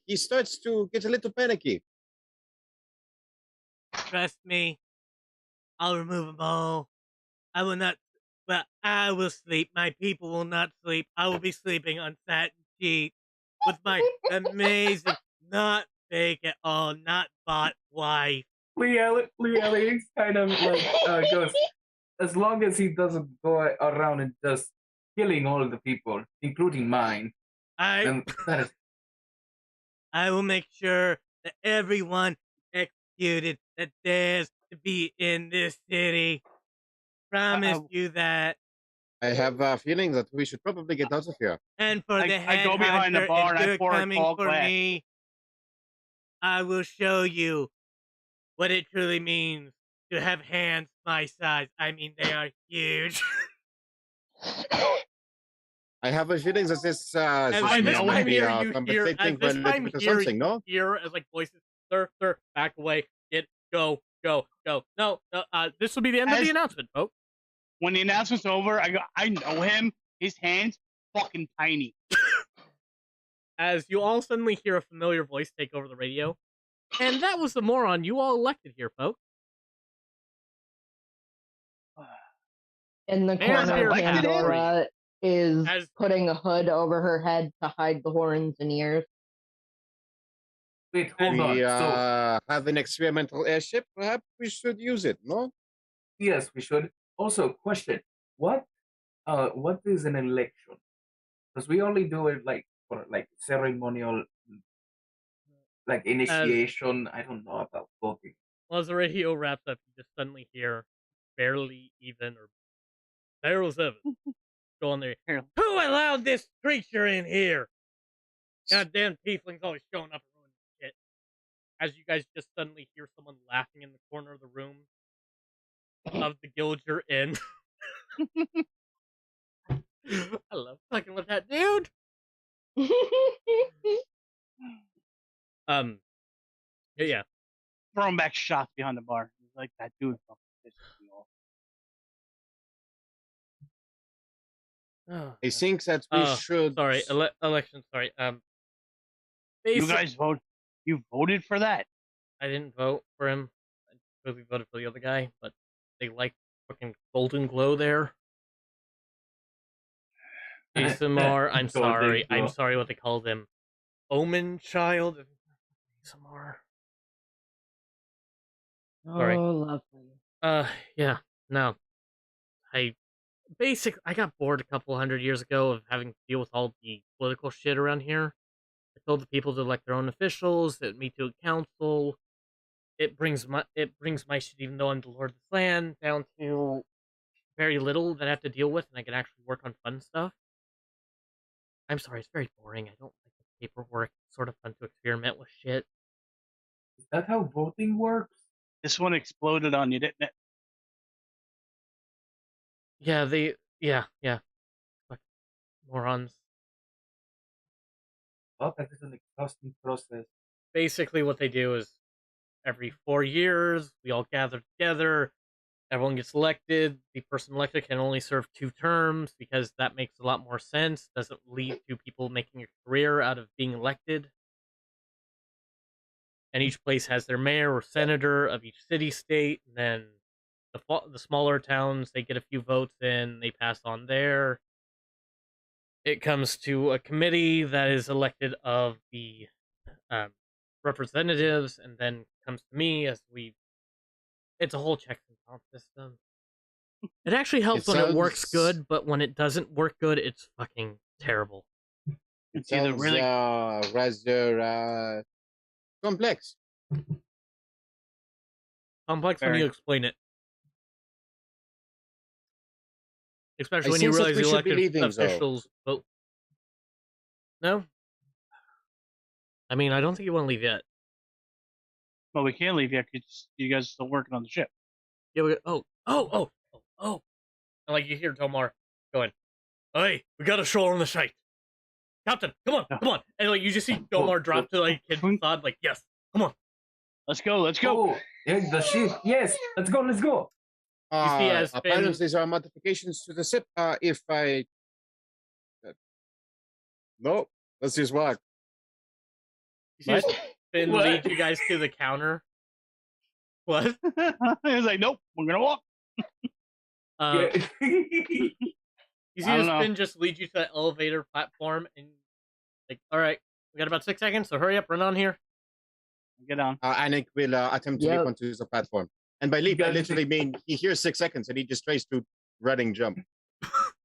he starts to get a little panicky. Trust me. I'll remove them all. I will not. Well, I will sleep. My people will not sleep. I will be sleeping on satin sheets with my amazing, not fake at all, not bought wife. Lee Elliott kind of like goes, as long as he doesn't go around and just killing all of the people, including mine. I will make sure that everyone executed that dares to be in this city. Promise you that. I have a feeling that we should probably get out of here. And for the I go behind the bar and I pour a tall glass. Me, I will show you what it truly means to have hands my size. I mean, they are huge. I have a feeling that this might be compensating for a little bit of something, no? Here, as like voices, sir, back away, go. No, this will be the end of the announcement, folks. When the announcement's over, I go, I know him. His hand's fucking tiny. As you all suddenly hear a familiar voice take over the radio. And that was the moron you all elected here, folks. In the Mayor corner, here, Pandora is As- putting a hood over her head to hide the horns and ears. Wait, hold on. We So have an experimental airship. Perhaps we should use it, no? yes, we should. Also, question: what is an election? Because we only do it like for like ceremonial, like initiation. I don't know about voting. Well, as the radio wraps up, you just suddenly hear barely even or barrel 7 go on there. Here. Who allowed this creature in here? Goddamn tieflings always showing up and ruining shit. As you guys just suddenly hear someone laughing in the corner of the room of the guild you're in. I love fucking with that dude. Yeah. Throwing back shots behind the bar. He's like that dude. Pisses me off. I think that we should. Sorry, election. Sorry. You guys vote. You voted for that. I didn't vote for him. I really voted for the other guy, but they like fucking Golden Glow there. ASMR. I'm sorry. I'm sorry what they called him. Omen Child. ASMR. Sorry. Oh, lovely. Yeah. No. I got bored a couple 100 years ago of having to deal with all the political shit around here. I told the people to elect their own officials, that meet to a council. It brings my shit, even though I'm the Lord of the Land, down to very little that I have to deal with, and I can actually work on fun stuff. I'm sorry, it's very boring. I don't like the paperwork. It's sort of fun to experiment with shit. Is that how voting works? This one exploded on you, didn't it? Yeah, yeah. Fuck morons. Oh, that is an exhausting process. Basically, what they do is every 4 years, we all gather together. Everyone gets elected. The person elected can only serve 2 terms because that makes a lot more sense. Doesn't lead to people making a career out of being elected. And each place has their mayor or senator of each city-state. And then the smaller towns, they get a few votes in. They pass on there. It comes to a committee that is elected of the representatives, and then comes to me as it's a whole checks and balance system. It actually helps when it works good, but when it doesn't work good, it's fucking terrible. It's either really rather complex. Complex when Very. you explain it. Especially I when you think that realize we the should be elected leaving, though. officials vote. No? I mean, I don't think you want to leave yet. well, we can't leave yet because you guys are still working on the ship. Yeah, and like you hear Tomar going, "Hey, we got a shore on the site. Captain, come on." And like you just see Tomar drop to like his facade, like, "Yes, come on. Let's go. Let's go. Oh, yeah, the ship. Yes, let's go. Let's go. You see as apparently, Finn- there are modifications to the ship. If I no, let's just walk. You see as Finn What? leads you guys to the counter. What? He was like, nope, we're gonna walk. You see I don't as know. Finn just leads you to the elevator platform, and like, all right, we got about 6 seconds, so hurry up, run on here. Get on. Anik will attempt to Yep. leap onto the platform. And by leap, I guys literally mean he hears 6 seconds and he just tries to running jump.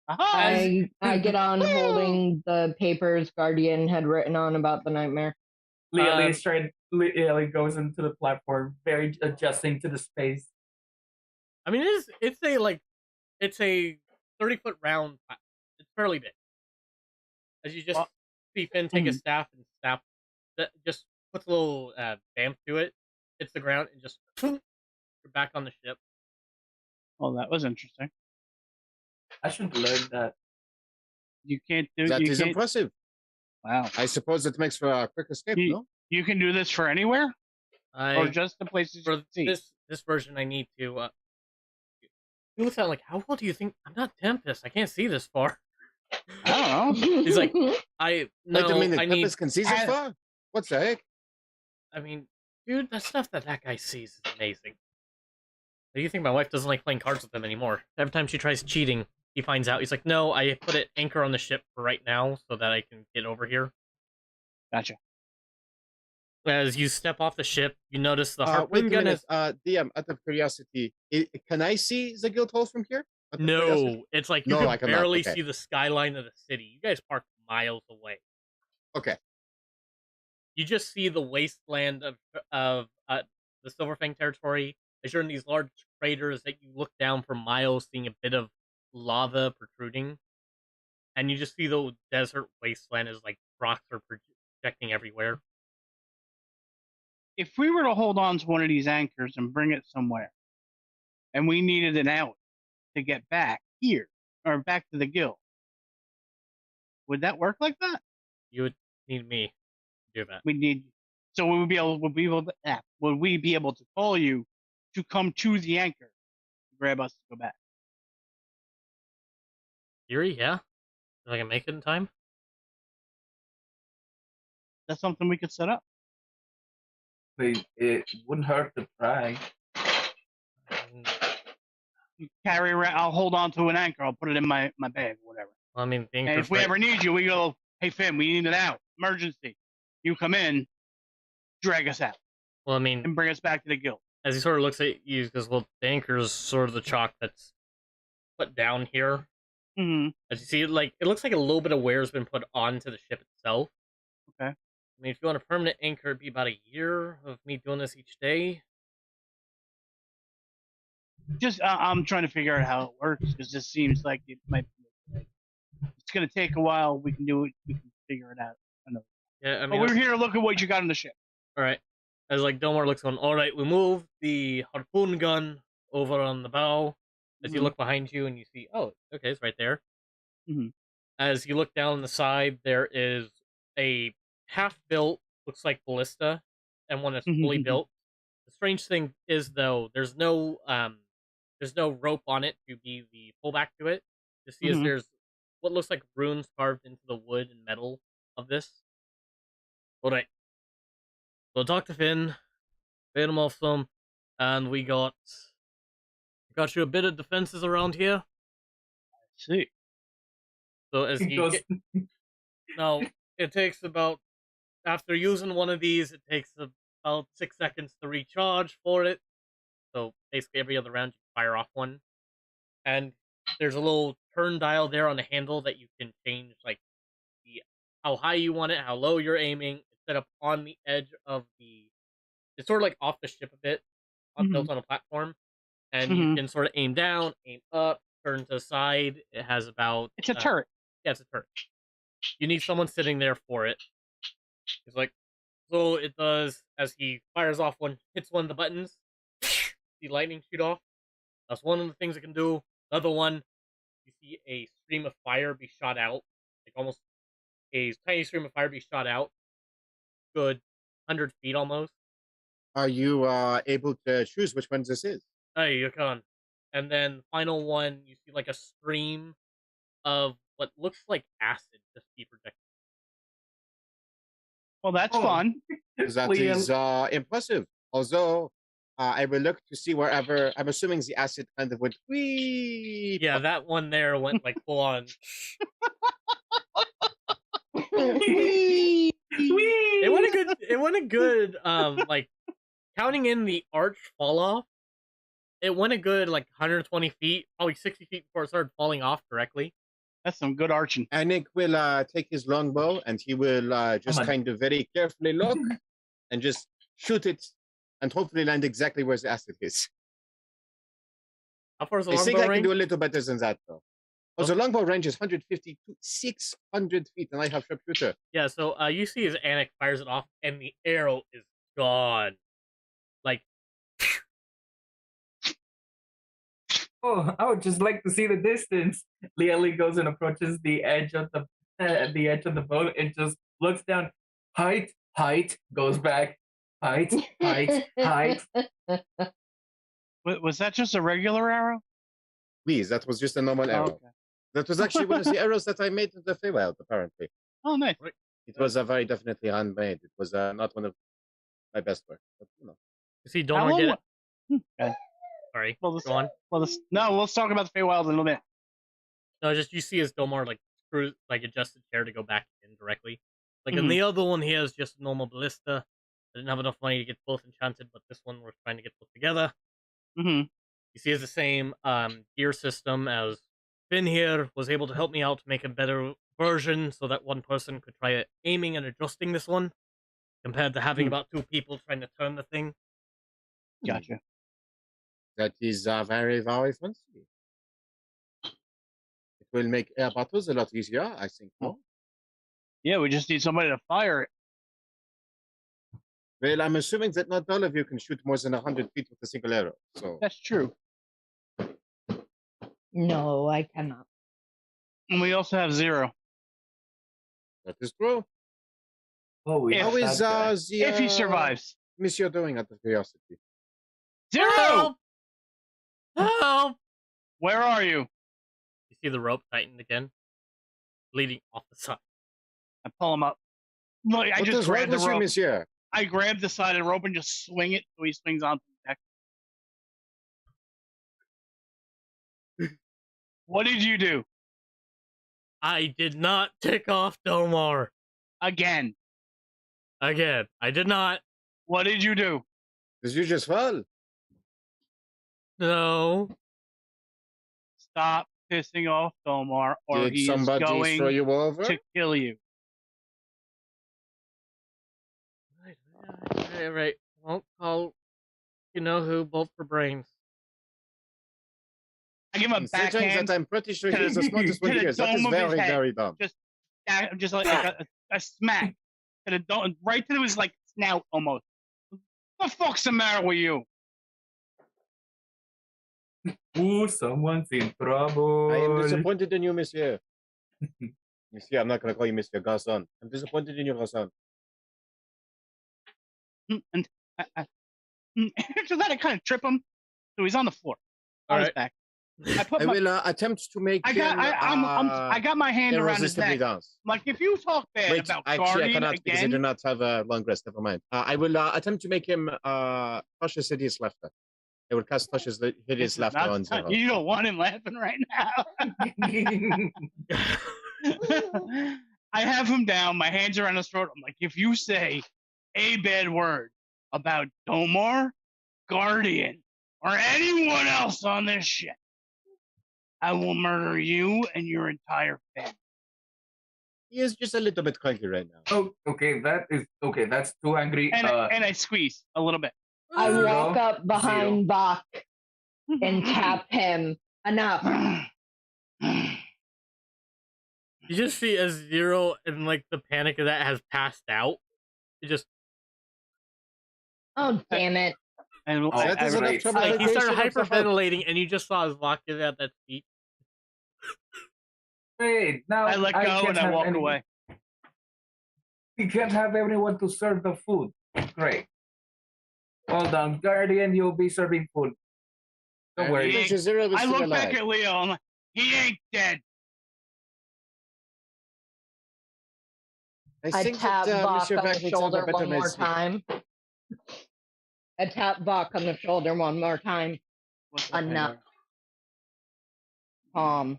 Aha! I get on holding the papers Guardian had written on about the nightmare. Lee goes into the platform, very adjusting to the space. I mean, it's a 30-foot round platform. It's fairly big. As you just see Finn take a staff and snap, that just puts a little vamp to it, hits the ground, and just you're back on the ship. Well, that was interesting. I should learn that. You can't do. That you is can't, impressive. Wow. I suppose it makes for a quick escape, no? You can do this for anywhere, or just the places For you see. this version, I need to. You look at like, how well do you think? I'm not Tempest. I can't see this far. I don't know. He's like, I Wait a minute, I need. Tempest can see so far? What the heck? I mean, dude, that stuff that guy sees is amazing. Do you think my wife doesn't like playing cards with him anymore? Every time she tries cheating, he finds out. He's like, no, I put an anchor on the ship for right now so that I can get over here. Gotcha. As you step off the ship, you notice the Wait harpoon a gun minute. is DM, out of curiosity, can I see the guild halls from here? Out of curiosity? no. It's like you No, I can cannot. barely Okay. see the skyline of the city. You guys parked miles away. Okay. You just see the wasteland of the Silverfang territory. As you're in these large craters that you look down for miles, seeing a bit of lava protruding, and you just see the desert wasteland as like rocks are projecting everywhere. If we were to hold on to one of these anchors and bring it somewhere, and we needed an out to get back here or back to the guild, would that work like that? You would need me to do that. We need. So we would be able. Would we be able to call you to come to the anchor, to grab us to go back? Yuri, yeah? If I can make it in time? That's something we could set up. It wouldn't hurt to try. You carry around. I'll hold on to an anchor. I'll put it in my bag, whatever. Well, I mean, the And anchor's if we right- ever need you, we go, hey, Finn, we need it out. Emergency. You come in, drag us out, Well, I mean, and bring us back to the guild. as he sort of looks at you, because, well, the anchor's sort of the chalk that's put down here. Mm-hmm. As you see, it looks like a little bit of wear has been put onto the ship itself. Okay. I mean, if you want a permanent anchor, it'd be about a year of me doing this each day. Just, I'm trying to figure out how it works, because this seems like it might be. It's going to take a while. We can do it. We can figure it out. Yeah, I But mean, we're here to look at what you got on the ship. all right. As like Delmar looks on, all right, we move the harpoon gun over on the bow. As you Mhm. look behind you and you see, oh, okay, it's right there. Mhm. As you look down the side, there is a half-built, looks like ballista, and one that's fully Mhm. built. The strange thing is, though, there's no rope on it to be the pullback to it. You see, as Mhm. there's what looks like runes carved into the wood and metal of this. All right. So talk to Finn, paid him off some, and we got you a bit of defenses around here. See. So as It he goes, now, it takes about, after using one of these, it takes about 6 seconds to recharge for it. So basically, every other round you fire off one, and there's a little turn dial there on the handle that you can change, like how high you want it, how low you're aiming. It's set up on the edge of the. It's sort of like off the ship a bit, built on a platform, and you Mhm. can sort of aim down, aim up, turn to the side. It has about. It's a turret. Yeah, it's a turret. You need someone sitting there for it. It's like, so it does, as he fires off one, hits one of the buttons, the lightning shoot off. That's one of the things it can do. Another one, you see a stream of fire be shot out, like almost a tiny stream of fire be shot out, good 100 feet almost. Are you able to choose which one this is? Hey, you can. And then final one, you see like a stream of what looks like acid just be projected. Well, that's Oh. fun. That Liam, is impressive. Although I will look to see wherever. I'm assuming the acid kind of went. Wee. Yeah, that one there went like full on. Whee! It went a good like counting in the arch fall off, it went a good like 120 feet, probably 60 feet before it started falling off directly. That's some good arching. Anik will take his longbow and he will just on. kind of very carefully look and just shoot it and hopefully land exactly where the acid is. How far is the I think longbow I can range? do a little better than that though. Oh, the longbow range is 150 to 600 feet and I have sharpshooter. Yeah, so you see as Anik fires it off and the arrow is gone. Like, Oh, I would just like to see the distance. Leali goes and approaches the edge of the boat and just looks down. Height, goes back. Height. Was that just a regular arrow? Please, that was just a normal arrow. okay. That was actually one of the arrows that I made in the Feywild, apparently. Oh, nice. It was a very definitely handmade. It was not one of my best work. But, you know. you see How Domar long did wa- it. Okay. Sorry, Well, this, go on. well, this, no, let's talk about the Feywild in a little bit. No, just you see as Domar like adjust the chair to go back in directly. Like in Mhm. the other one, he has just normal ballista. I didn't have enough money to get both enchanted, but this one we're trying to get both together. Mm-hmm. You see, it's the same gear system as Finn here was able to help me out to make a better version so that one person could try aiming and adjusting this one compared to having about 2 people trying to turn the thing. Gotcha. That is very, very fancy. It will make air battles a lot easier, I think. No? Yeah, we just need somebody to fire it. Well, I'm assuming that not all of you can shoot more than 100 feet with a single arrow. So That's true. No, I cannot. And we also have 0. that is true. Oh, we How How is the If he survives. Monsieur doing out of curiosity? 0! Help! Help! Where are you? You see the rope tightened again, bleeding off the side. I pull him up. Look, I What just is wrong grabbed the with you, rope. Monsieur? I grab the side of the rope and just swing it so he swings onto the deck. What did you do? I did not tick off Domar. Again. Again, I did not. What did you do? Did you just fall? No. Stop pissing off Domar, or Did he is somebody throw going you over? to kill you. Right. Won't call you know who both for brains. I give him a Considering backhand. that I'm pretty sure to he is the the- smartest one to the here. That is dome of his very, head. very dumb. Just like a smack. To the dome, right to his like snout almost. What the fuck's the matter with you? Ooh, someone's in trouble. I am disappointed in you, Monsieur. Monsieur, I'm not going to call you Monsieur Garçon. I'm disappointed in you, Garçon. And after that, I kind of trip him, so he's on the floor on his Alright. back. I put I my, will attempt to make I got, him I got my hand around his irresistibly neck. dance. I'm like, if you talk bad Wait, about actually, I Guardian cannot because I do again, not have a long rest. Never mind. I will attempt to make him cautious hideous laughter. I will cast cautious hideous this is laughter not on the time. 0. You don't want him laughing right now. I have him down. My hands are on his throat. I'm like, if you say a bad word about Domar, Guardian, or anyone else on this ship, I will murder you and your entire family. He is just a little bit cranky right now. Oh, okay, that's too angry. And I squeeze a little bit. I Zero. walk up behind Bach and tap him. Enough. You just see as Zero in like the panic of that has passed out. It just Oh, damn it. And That is enough I- trouble. like he started Validation of the hyperventilating, and you just saw his lock get at that feet. Wait, now I let go can't and I have walk any- away. We can't have anyone to serve the food. Great. Hold on, Guardian, you'll be serving food. Don't worry. He- Mr. Zero is I still look alive. back at Leo. I'm like, he ain't dead. I think tap that Bach Monsieur on Vac the needs to have a shoulder better one more medicine. time. I tap Bach on the shoulder one more time. What's up, Enough. Andrew?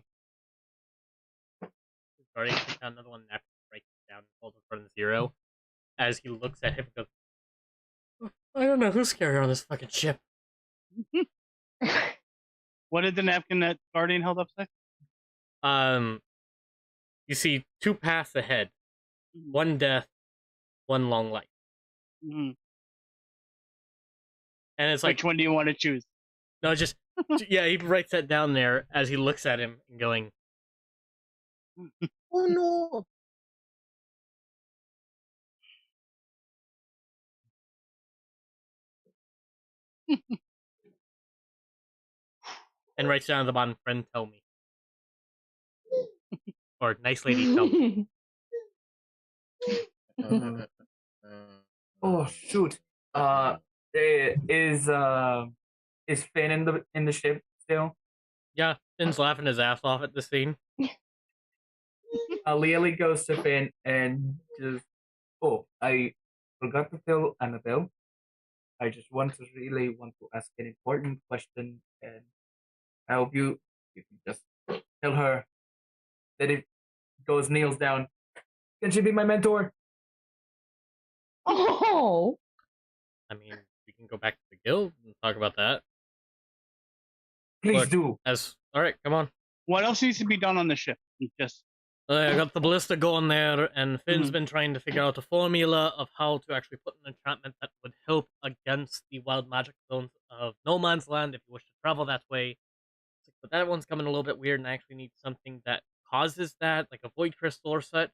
Sorry, take down another one next, break it down, and hold in front of Zero. As he looks at him and goes, I don't know who's scarier on this fucking ship. What did the napkin that Guardian held up say? You see 2 paths ahead. 1 death, 1 long life. Mm-hmm. And it's like, Which one do you want to choose? no, just, yeah, he writes that down there as he looks at him and going, Oh no! and writes down at the bottom, friend, tell me. Or nice lady, tell me. Oh shoot. Is Finn in the ship still? Yeah, Finn's laughing his ass off at the scene. Lily goes to Finn and just, oh, I forgot to tell Annabelle. I just really want to ask an important question, and I hope you can just tell her that it kneels down. Can she be my mentor? Oh, I mean, we can go back to the guild and talk about that. Please Look, do. all right, come on. What else needs to be done on the ship? Just I got the ballista going there, and Finn's Mhm. been trying to figure out a formula of how to actually put an enchantment that would help against the wild magic zones of No Man's Land if you wish to travel that way. But that one's coming a little bit weird, and I actually need something that causes that, like a void crystal or such.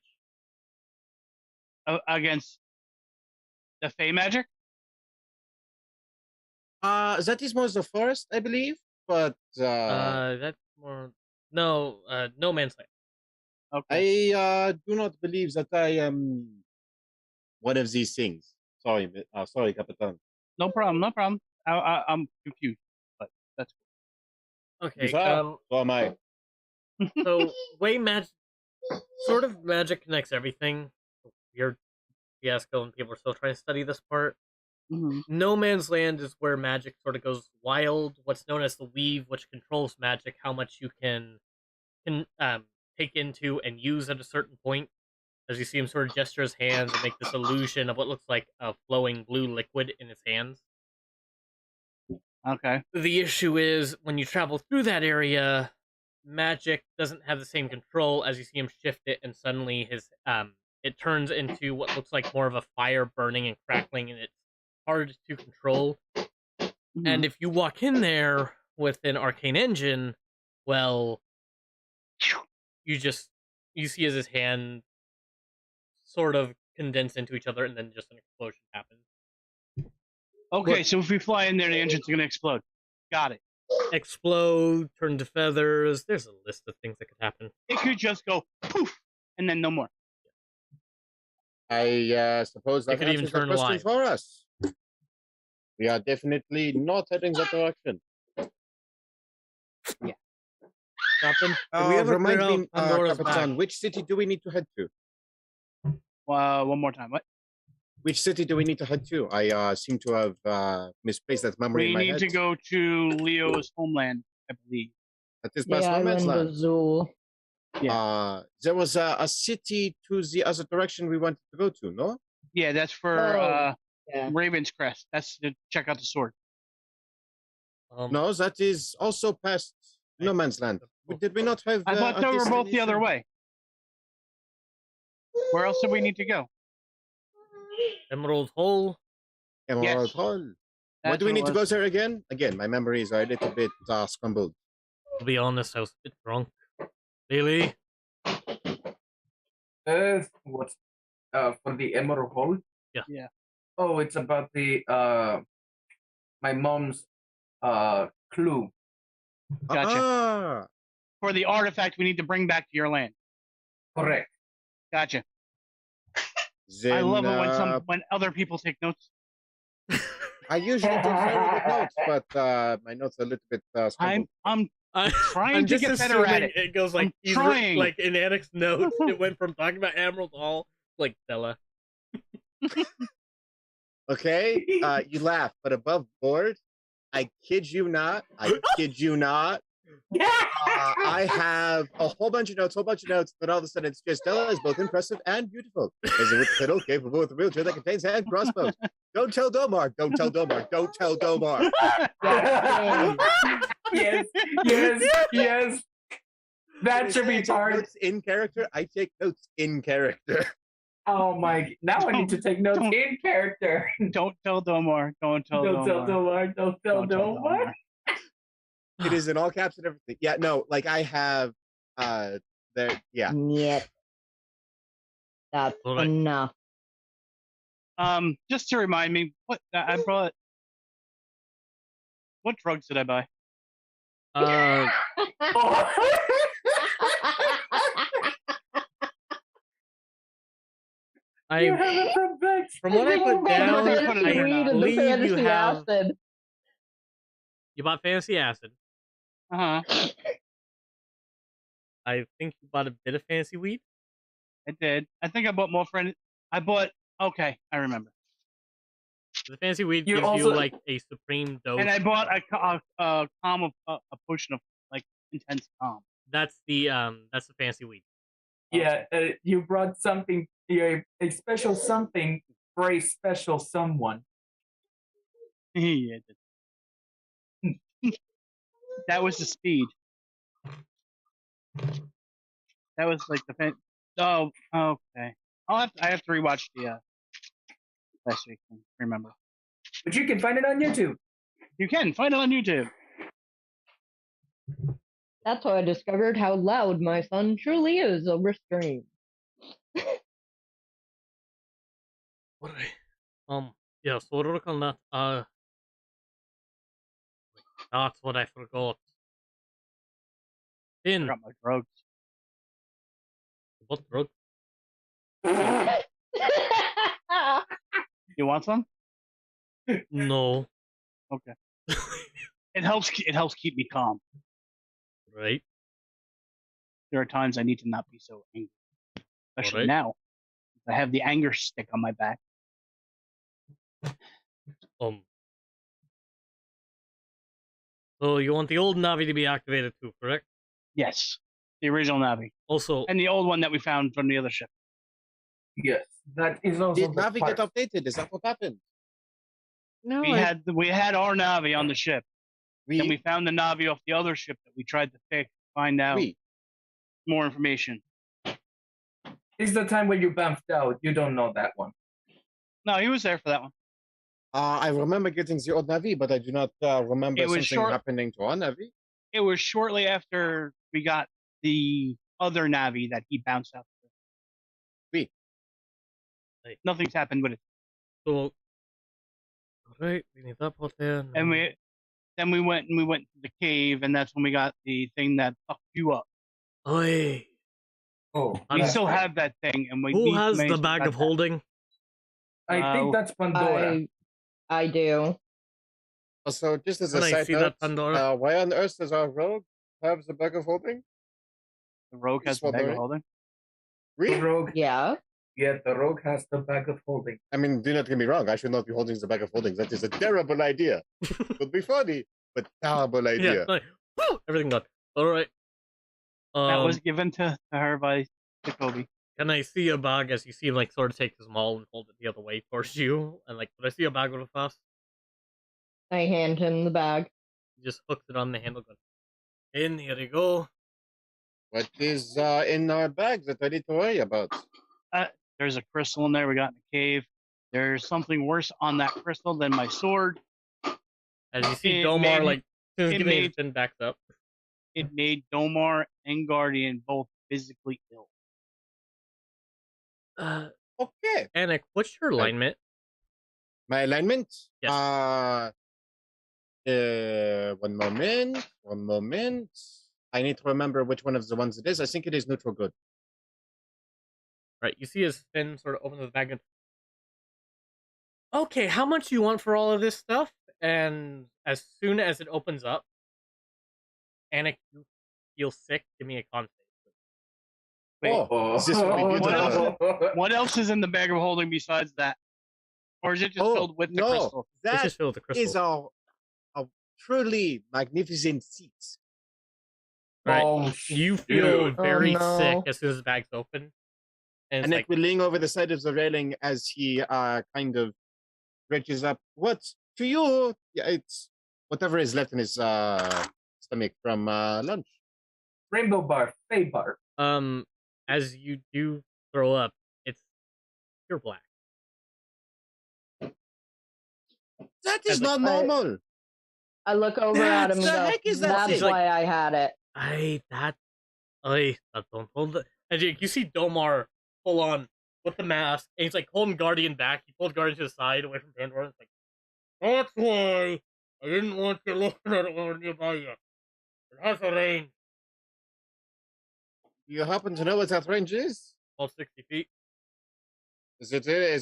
against the Fey magic. That is more the forest, I believe. But That's more no Man's Land. Okay. I do not believe that I am one of these things. Sorry, sorry, Capitan. No problem. No problem. I'm confused, but that's Okay. So am I. So way magic, sort of magic connects everything. Weird fiasco, and people are still trying to study this part. Mm-hmm. No Man's Land is where magic sort of goes wild. What's known as the Weave, which controls magic, how much you can take into and use at a certain point. As you see him sort of gesture his hands and make this illusion of what looks like a flowing blue liquid in his hands. Okay. The issue is when you travel through that area, magic doesn't have the same control. As you see him shift it, and suddenly his it turns into what looks like more of a fire burning and crackling, and it's hard to control. Mhm. And if you walk in there with an arcane engine, well, you see as his hand sort of condense into each other, and then just an explosion happens. Okay, Look. so if we fly in there, the engine's gonna explode. Got it. Explode, turn to feathers. There's a list of things that could happen. It could just go poof, and then no more. I suppose that could even answers the turn question alive. for us. We are definitely not heading that direction. Nothing. Did we ever Remind clear me, out Pandora's Capitan, box? which city do we need to head to? One more time. What? Which city do we need to head to? I seem to have misplaced that memory in We my need head. to go to Leo's homeland, I believe. That is The past No Man's island Land. of Zool. There was a city to the other direction we wanted to go to, no? Yeah, that's for Oh, yeah. Raven's Crest. That's to check out the sword. No, that is also past No Man's Land. Did we not have? I thought they were both the other destination? way. Where else do we need to go? Emerald Hole. Emerald Yes. Hall. Why That's do we what it need to go was. there again? Again, my memories are a little bit scrambled. To be honest, I was a bit drunk. Really? What's for the Emerald Hole? Yeah. Yeah. Oh, it's about the my mom's clue. Gotcha. Ah, For the artifact we need to bring back to your land. Correct. Gotcha. then, I love it when other people take notes. I usually take very good notes, but my notes are a little bit scrambled. I'm trying I'm to just get better at assuming it. it goes like I'm he's trying. like in Annick's notes. It went from talking about Emerald Hall like Stella. Okay, you laugh, but above board, I kid you not. I kid you not. I have a whole bunch of notes, but all of a sudden it's just Stella is both impressive and beautiful. Is a with fiddle capable with a wheelchair that contains hand crossbows. Don't tell Domar. Don't tell Domar. Don't tell Domar. Yes, yes, yes. That should be I take hard. notes in character. I take notes in character. Oh my! Now I need to take notes Don't- in character. Don't tell Domar. Don't tell Don't tell Domar. Domar. Don't tell Don't tell Domar. It is in all caps and everything. Yeah, no, like I have there. Yeah, Yep. That's Alright. enough. Just to remind me, what I brought. What drugs did I buy? You have it from Vex. From what I put down, I put it in I there now. believe you fantasy have acid. you bought Fantasy Acid. Uh huh. I think you bought a bit of Fantasy Weed. I did. I think I bought more for it. I bought. Okay, I remember. The Fantasy Weed You gives you also- like a supreme dose. And I bought a calm of a potion of like intense calm. That's the Fantasy Weed. Yeah, you brought something. A special something for a special someone. Yeah, that was the speed. That was like the fin. Oh, okay. I have to rewatch the last week and remember. But you can find it on YouTube. You can find it on YouTube. That's how I discovered how loud my son truly is over stream. Alright. Yeah, so what do we call that? That's what I forgot. I Finn, got my drugs. what drug? You want some? No. Okay. It helps keep me calm. Right? There are times I need to not be so angry. Especially Alright. now. I have the anger stick on my back. So you want the old Navi to be activated too, correct? Yes. The original Navi. Also, And the old one that we found from the other ship. Yes, that is also Did the Navi part. get updated? Is that what happened? no, We had our Navi on the ship. Then we found the Navi off the other ship that we tried to fix, find out more information. It's the time when you bounced out. You don't know that one. No, he was there for that one. I remember getting the old Navi, but I do not remember It was something happening to our Navi. It was shortly after we got the other Navi that he bounced out. Nothing's happened with it. So, alright, we need that part there. And we went to the cave, and that's when we got the thing that fucked you up. Oi. Oh, We that's still right. have that thing, and we Who need to has make the sure bag we of got that. holding? I think that's Pandora. I do. So, just as a Can I side see note, that, Pandora? why on earth does our rogue have the bag of holding? The rogue has the bag of holding. The Really? rogue. Yeah. Yeah, the rogue has the bag of holding. I mean, do not get me wrong. I should not be holding the bag of holding. That is a terrible idea. It would be funny, but terrible idea. Yeah, like, woo, everything done. Alright. That was given to her by Jacoby. Can I see a bag as you see him, like, sort of take his maul and hold it the other way towards you? And, like, could I see a bag real fast? I hand him the bag. He just hooks it on the handle gun. In, here you go. What is in our bag that I need to worry about? There's a crystal in there we got in the cave. There's something worse on that crystal than my sword. As you see It Domar, made- like, as soon as it giving his made- chin backs up. It made Domar and Guardian both physically ill. Okay. Anik, what's your alignment? My alignment? Yes. One moment. I need to remember which one of the ones it is. I think it is neutral good. Right, you see his fin sort of opens the bag and... Okay, how much do you want for all of this stuff? And as soon as it opens up, Anik, you feel sick. Give me a con save. Wait, Is this what we did? what else is in the bag of holding besides that? Or is it just filled with the no, crystal? It's that just filled with the is crystal. a truly magnificent seat. Right. Oh, You feel very no. sick as soon as the bag's open. And And it's it will lean over the side of the railing as he kind of reaches up. What to you? Yeah, it's whatever is left in his stomach from lunch. Rainbow bar, Fay bar. as you do throw up, it's pure black. That is As not like- normal. I look over at him and The go, heck is that that's thing? why I had it. That don't hold it. And you see Domar full on with the mask, and he's like holding Guardian back. He pulled Guardian to the side away from Pandora. It's like, that's why I didn't want you looking at it when nearby you. It has a range. Do you happen to know what that range is? All 60 feet. Is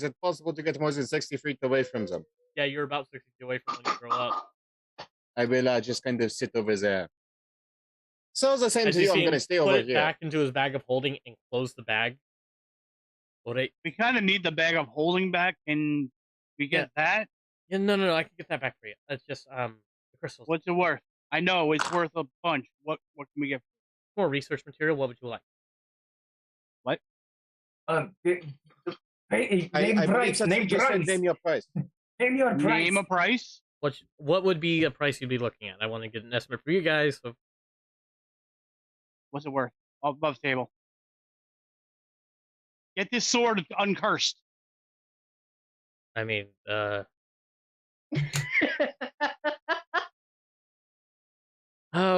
it possible to get more than 60 feet away from them? Yeah, you're about 60 feet away from when you throw up. I will just kind of sit over there. So the same As to you you, see I'm him going to stay put over it here. back into his bag of holding and close the bag. Alright. We kind of need the bag of holding back. Can we get that? Yeah, no, I can get that back for you. It's just the crystals. What's it worth? I know it's worth a bunch. What can we get? More research material? What would you like? Name I believe price. that you Name just said price. name your price. Name your price. Name a price. What would be a price you'd be looking at? I want to get an estimate for you guys. So What's it worth? Above table. Get this sword uncursed. I mean, how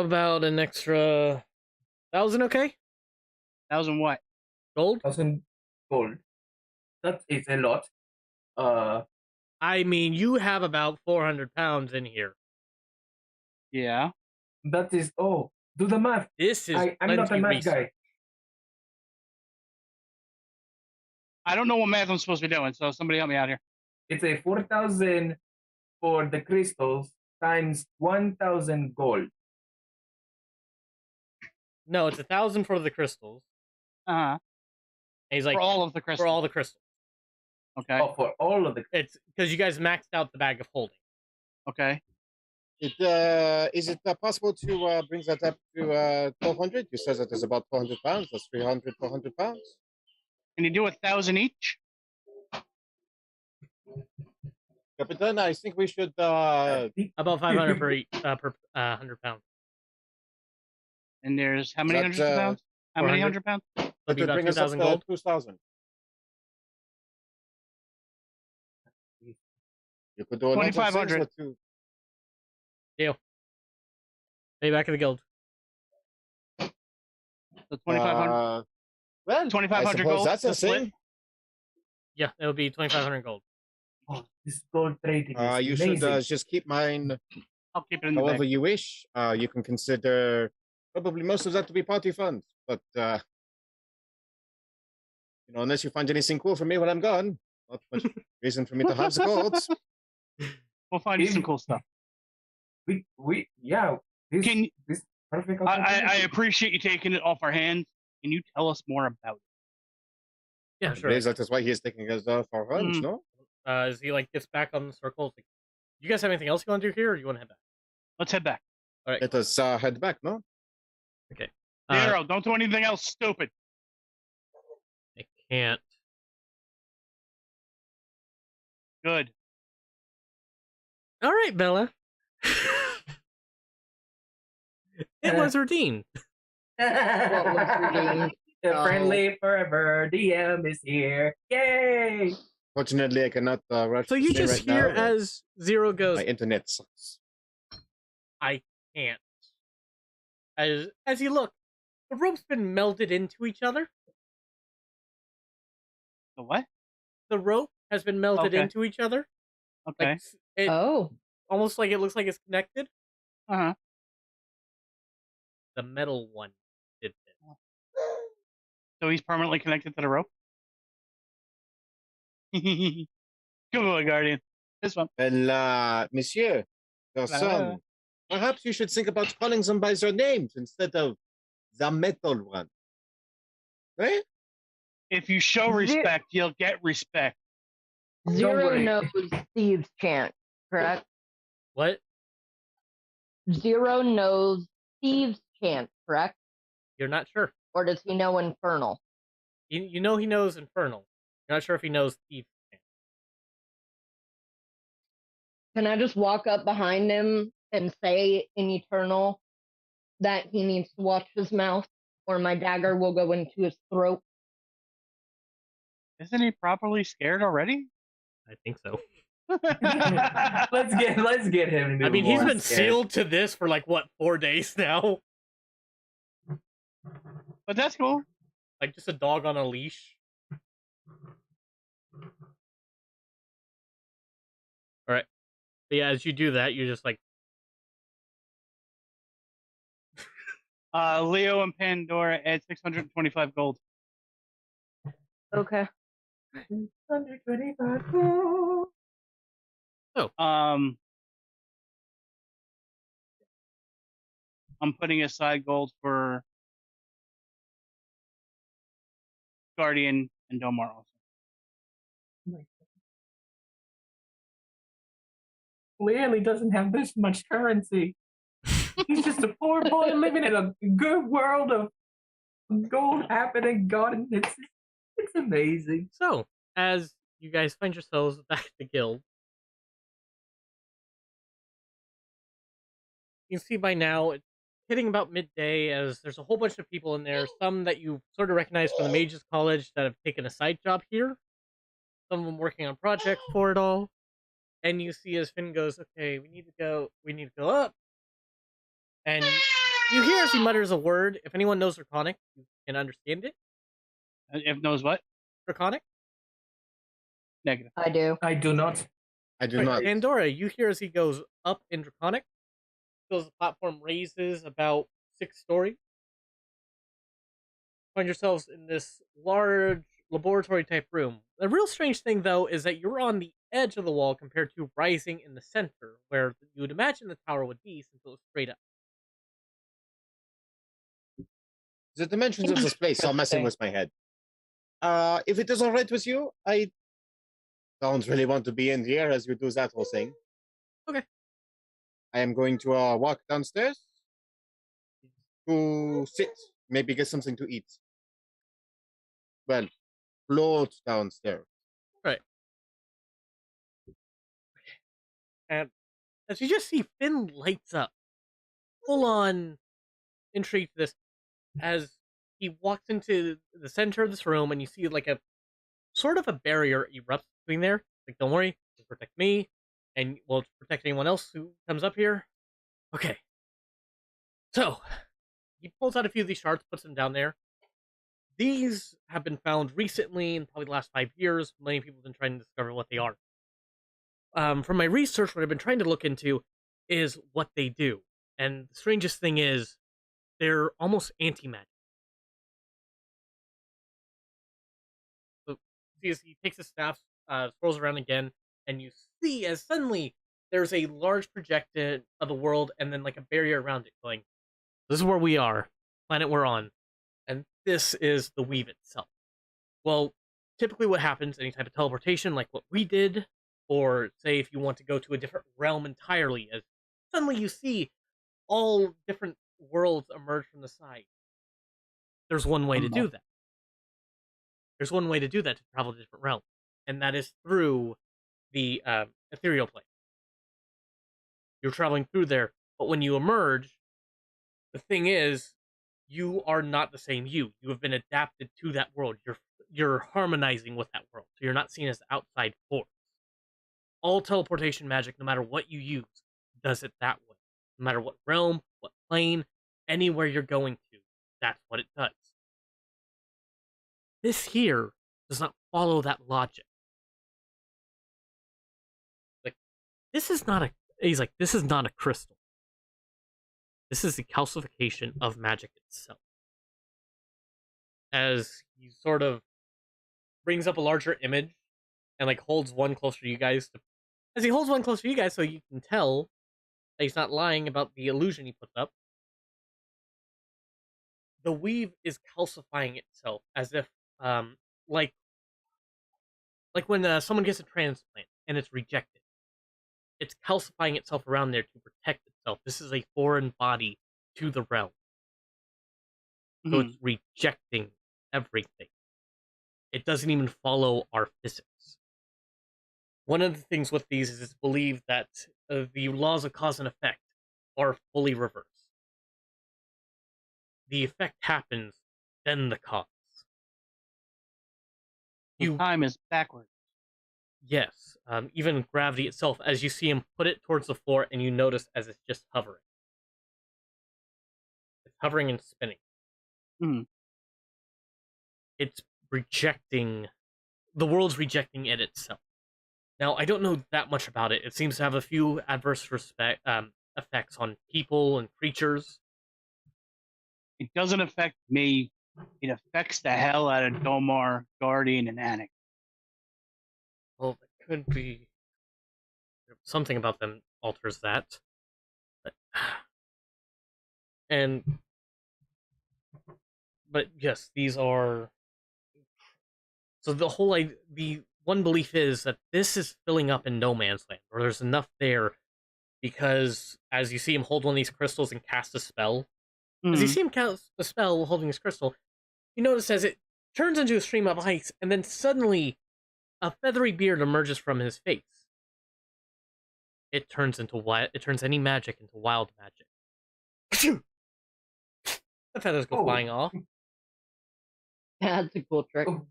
about an extra 1,000? Okay, 1,000 what? gold. 1,000 gold. That is a lot. I mean, you have about 400 pounds in here. Yeah. That is do the math. This is I'm not a plenty math research. guy. I don't know what math I'm supposed to be doing, so somebody help me out here. It's a 4,000 for the crystals times 1,000 gold. No, it's 1,000 for the crystals. Uh-huh. And he's like, For all of the crystals. for all the crystals. Okay. Oh, for all of the. It's because you guys maxed out the bag of holding. Okay. Is it possible to bring that up to 1,200? You said that there's about 400 pounds. That's 300, 400 pounds. Can you do 1,000 each? Capitan, I think we should. About 500 per 100 pounds. And there's how many That's, hundreds of pounds? How many 400? 100 pounds? That'd That be would about bring us up 2,000 to gold. 2,000. You could do a lot of things 2,500. with two. Pay back of the guild. So 2,500. Well, 2,500 I suppose gold that's to a split? thing. Yeah, it would be 2,500 gold. Oh, this gold trading is You amazing. should just keep mine I'll keep it in the however bag. you wish. You can consider probably most of that to be party funds, but unless you find anything cool for me when I'm gone, not much reason for me to have the golds. We'll find you some cool stuff. This Can this perfect. I opportunity. appreciate you taking it off our hands. Can you tell us more about it? Yeah, I sure. believe that is why he is taking us for lunch, Mm. no? As he gets back on the circle, it's like, you guys have anything else you want to do here, or you want to head back? Let's head back. Let us head back, no? Zero. Don't do anything else stupid. I can't. Good. All right, Bella. It was routine. What was redeemed? The Oh. friendly forever DM is here. Yay! Fortunately, I cannot rush. So to you stay just right hear now. as Zero goes, My internet sucks. I can't. As you look, the rope's been melded into each other. The what? The rope has been melded Okay. into each other. Okay. Like, it Oh, almost like it looks like it's connected. Uh-huh. The metal one did this. So he's permanently connected to the rope? Good boy, Guardian. This one. Well, monsieur, your son, perhaps you should think about calling them by their names instead of the metal one. Right? If you show respect, you'll get respect. Zero worry. knows Thieves' Chant, correct? What? Zero knows Thieves' Chant, correct? You're not sure. Or does he know Infernal? You know he knows Infernal. You're not sure if he knows Thief. Can I just walk up behind him and say in Eternal that he needs to watch his mouth, or my dagger will go into his throat? Isn't he properly scared already? I think so. let's get him. I mean, he's more been scared. sealed to this for 4 days now. But that's cool. Like just a dog on a leash. All right. But yeah, as you do that, you're just like, Leo and Pandora add 625 gold. Okay. 125 gold. I'm putting aside gold for Guardian and Domar also. Clearly doesn't have this much currency. He's just a poor boy living in a good world of gold happening. God, it's amazing. so as you guys find yourselves back at the guild, you can see by now it's hitting about midday as there's a whole bunch of people in there. Some that you sort of recognize from the Mages College that have taken a side job here. Some of them working on projects for it all. And you see as Finn goes, okay, we need to go up. And you hear as he mutters a word. If anyone knows Draconic, you can understand it. If knows what? Draconic? Negative. I do. I do not. I do Right, not. Pandora, you hear as he goes up in Draconic. Feels the platform raises about 6 stories. Find yourselves in this large laboratory type room. The real strange thing though is that you're on the edge of the wall compared to rising in the center, where you would imagine the tower would be since it was straight up. The dimensions of this place are messing with my head. If it is all right with you, I don't really want to be in here as you do that whole thing. Okay. I am going to walk downstairs to sit, maybe get something to eat. Well, float downstairs. And as you just see, Finn lights up, full on intrigue to this, as he walks into the center of this room, and you see like a sort of a barrier erupts between there. Like, don't worry, it'll protect me, and will protect anyone else who comes up here. Okay. So, he pulls out a few of these shards, puts them down there. These have been found recently, in probably the last 5 years. Many people have been trying to discover what they are. From my research, what I've been trying to look into is what they do. And the strangest thing is, they're almost anti-magic. So, see as he takes his staff, scrolls around again, and you see as suddenly there's a large projection of the world and then like a barrier around it going, this is where we are, planet we're on, and this is the weave itself. Well, typically what happens, any type of teleportation like what we did, or say if you want to go to a different realm entirely, as suddenly you see all different worlds emerge from the side. There's one way to do that. There's one way to do that, to travel to different realms, and that is through the ethereal plane. You're traveling through there, but when you emerge, the thing is, you are not the same you. You have been adapted to that world. You're harmonizing with that world, so you're not seen as the outside force. All teleportation magic, no matter what you use, does it that way. No matter what realm, what plane, anywhere you're going to, that's what it does. This here does not follow that logic. Like, this is not a... He's like, this is not a crystal. This is the calcification of magic itself. As he sort of brings up a larger image and like holds one closer to you guys. As he holds one closer to you guys so you can tell that he's not lying about the illusion he puts up. The weave is calcifying itself as if, like when someone gets a transplant and it's rejected. It's calcifying itself around there to protect itself. This is a foreign body to the realm. So it's rejecting everything. It doesn't even follow our physics. One of the things with these is it's believed that the laws of cause and effect are fully reversed. The effect happens, then the cause. Time is backwards. Yes, even gravity itself, as you see him put it towards the floor, and you notice as it's just hovering. It's hovering and spinning. It's rejecting... The world's rejecting it itself. Now, I don't know that much about it. It seems to have a few adverse effects on people and creatures. It doesn't affect me. It affects the hell out of Domar, Guardian, and Anik. Well, it could be something about them alters that. But yes, these are... So the one belief is that this is filling up in no man's land, or there's enough there, because as you see him hold one of these crystals and cast a spell, as you see him cast a spell holding this crystal, you notice as it turns into a stream of ice, and then suddenly a feathery beard emerges from his face. It turns any magic into wild magic. The feathers go Oh. flying off. That's a cool trick. Oh,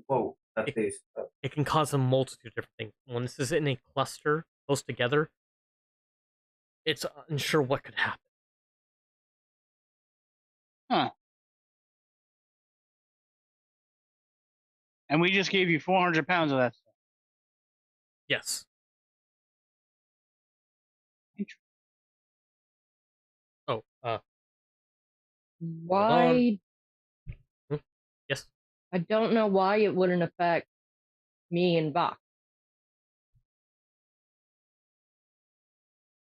whoa, that tastes. It can cause a multitude of different things. When this is in a cluster close together, it's unsure what could happen. Huh. And we just gave you 400 pounds of that stuff. Yes. Oh, Why? yes. I don't know why it wouldn't affect me and Bach.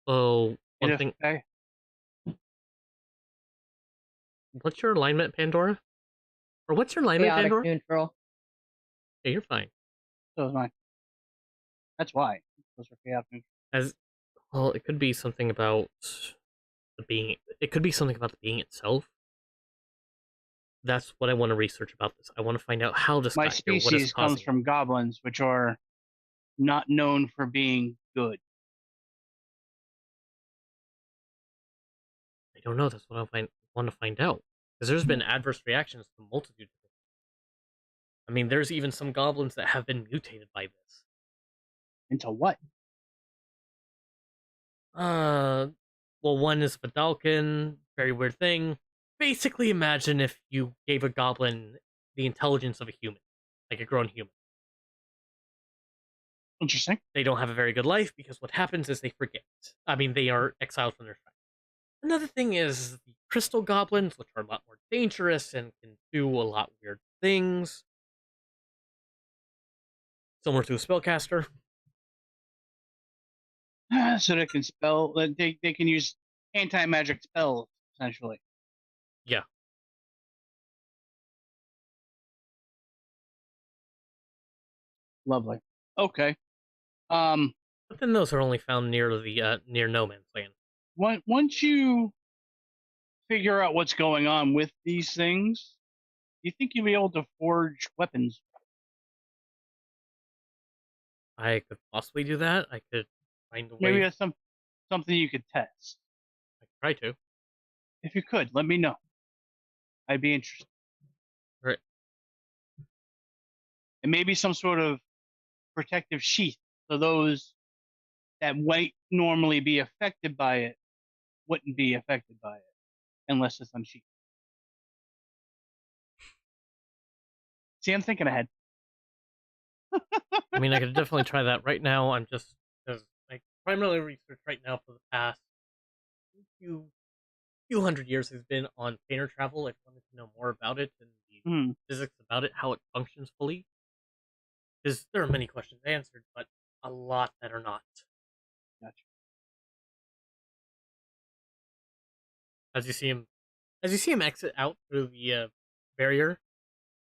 Oh, one thing. Okay. What's your alignment, Pandora? Or what's your alignment, Chaotic Pandora? neutral. Yeah, you're fine. So is mine. That's why. Those are chaotic. As well, it could be something about the being. It could be something about the being itself. That's what I want to research about this. I want to find out how this My got here, what is species comes causing it. from goblins, which are not known for being good. I don't know. That's what I want to find out. Because there's been adverse reactions to multitude of things. I mean, there's even some goblins that have been mutated by this. Into what? Well, one is Vidalcan, very weird thing. Basically, imagine if you gave a goblin the intelligence of a human, like a grown human. Interesting. They don't have a very good life because what happens is they forget. I mean, they are exiled from their tribe. Another thing is the crystal goblins, which are a lot more dangerous and can do a lot of weird things. Similar to a spellcaster. So they can spell. They can use anti-magic spells essentially. Yeah. Lovely. Okay. But then those are only found near the near No Man's Land. Once you figure out what's going on with these things, you think you'll be able to forge weapons? I could possibly do that. I could find a way. Maybe that's something you could test. I could try to. If you could, let me know. I'd be interested. Right. And maybe some sort of protective sheath so those that might normally be affected by it wouldn't be affected by it unless it's unsheathed. See, I'm thinking ahead. I mean, I could definitely try that right now. I'm just because I primarily research right now for the past few hundred years has been on painter travel. I wanted to know more about it and the physics about it, how it functions fully. Because there are many questions answered, but a lot that are not. Gotcha. As you see him exit out through the barrier,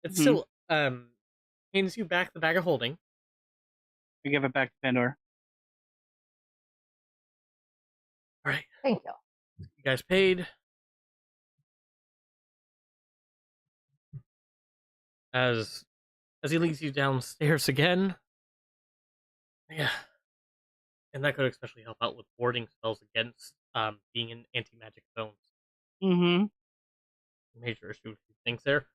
it still hands you back the bag of holding. I give it back to Pandora. All right, Thank you. you guys paid. As he leads you downstairs again. Yeah. And that could especially help out with warding spells against being in anti-magic zones. Mm-hmm. Major issue with these things there.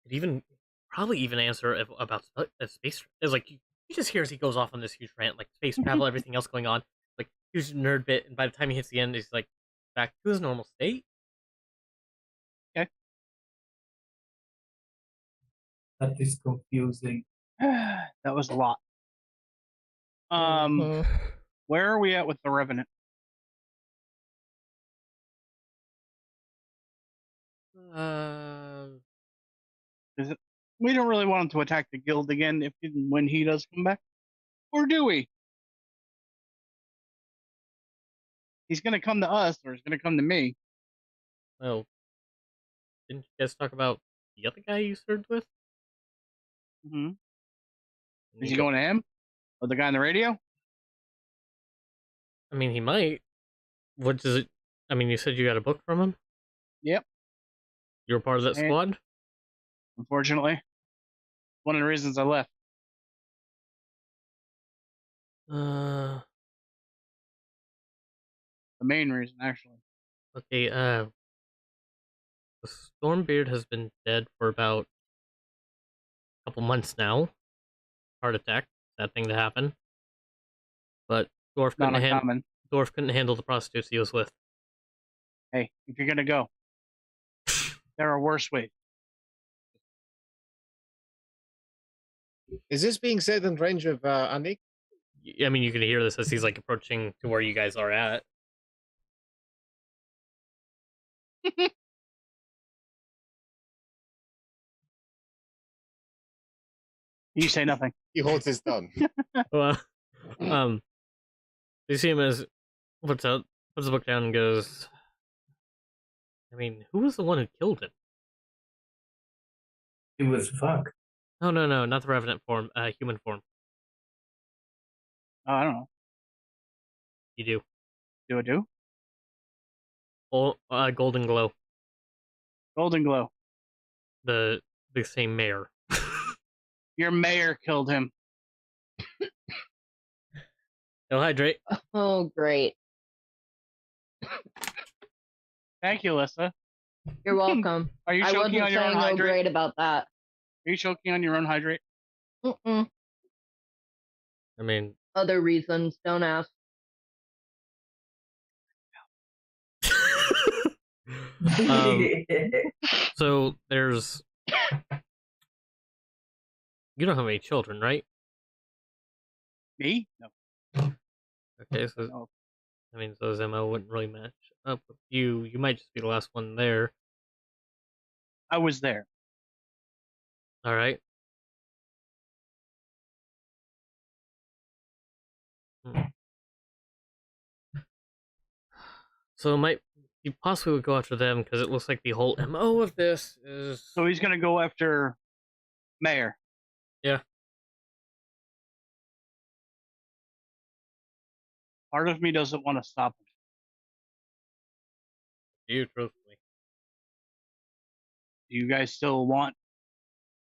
It probably even answer about space. It's like you just hear as he goes off on this huge rant, like space travel, everything else going on, like huge nerd bit, and by the time he hits the end, he's like back to his normal state. Okay. That is confusing. That was a lot. Where are we at with the Revenant? Is it? We don't really want him to attack the guild again when he does come back, or do we? He's gonna come to us, or he's gonna come to me. Well, didn't you guys talk about the other guy you served with? Mm-hmm. Is he going to him? Or the guy on the radio? I mean, he might. What does it? I mean, you said you got a book from him? Yep. You were part of that squad? Unfortunately. One of the reasons I left. The main reason, actually. Okay, the Stormbeard has been dead for about a couple months now. Heart attack, sad thing to happen. But Dwarf Not couldn't, uncommon. Dwarf couldn't handle the prostitutes he was with. Hey, if you're gonna go, there are worse ways. Is this being said in range of Anik? I mean, you can hear this as he's like approaching to where you guys are at. You say nothing. He holds his tongue. Well, you see him as puts the book down and goes, I mean, who was the one who killed him? It was fuck. No, not the Revenant form, human form. Oh, I don't know. You do. Do I do? Oh, Golden Glow. Golden Glow. The same mayor. Your mayor killed him. He'll hydrate. Oh, great. Thank you, Alyssa. You're welcome. Are you I choking wasn't on your own saying no hydrate? great about that. Are you choking on your own hydrate? Mm-mm. I mean, Other reasons, don't ask. So there's. You don't have any children, right? Me? No. Okay, so No. I mean, so his MO wouldn't really match up with you. You might just be the last one there. I was there. All right. So it might you possibly would go after them because it looks like the whole MO of this is. So he's gonna go after Mayor. Yeah. Part of me doesn't want to stop him. You, truthfully. Do you guys still want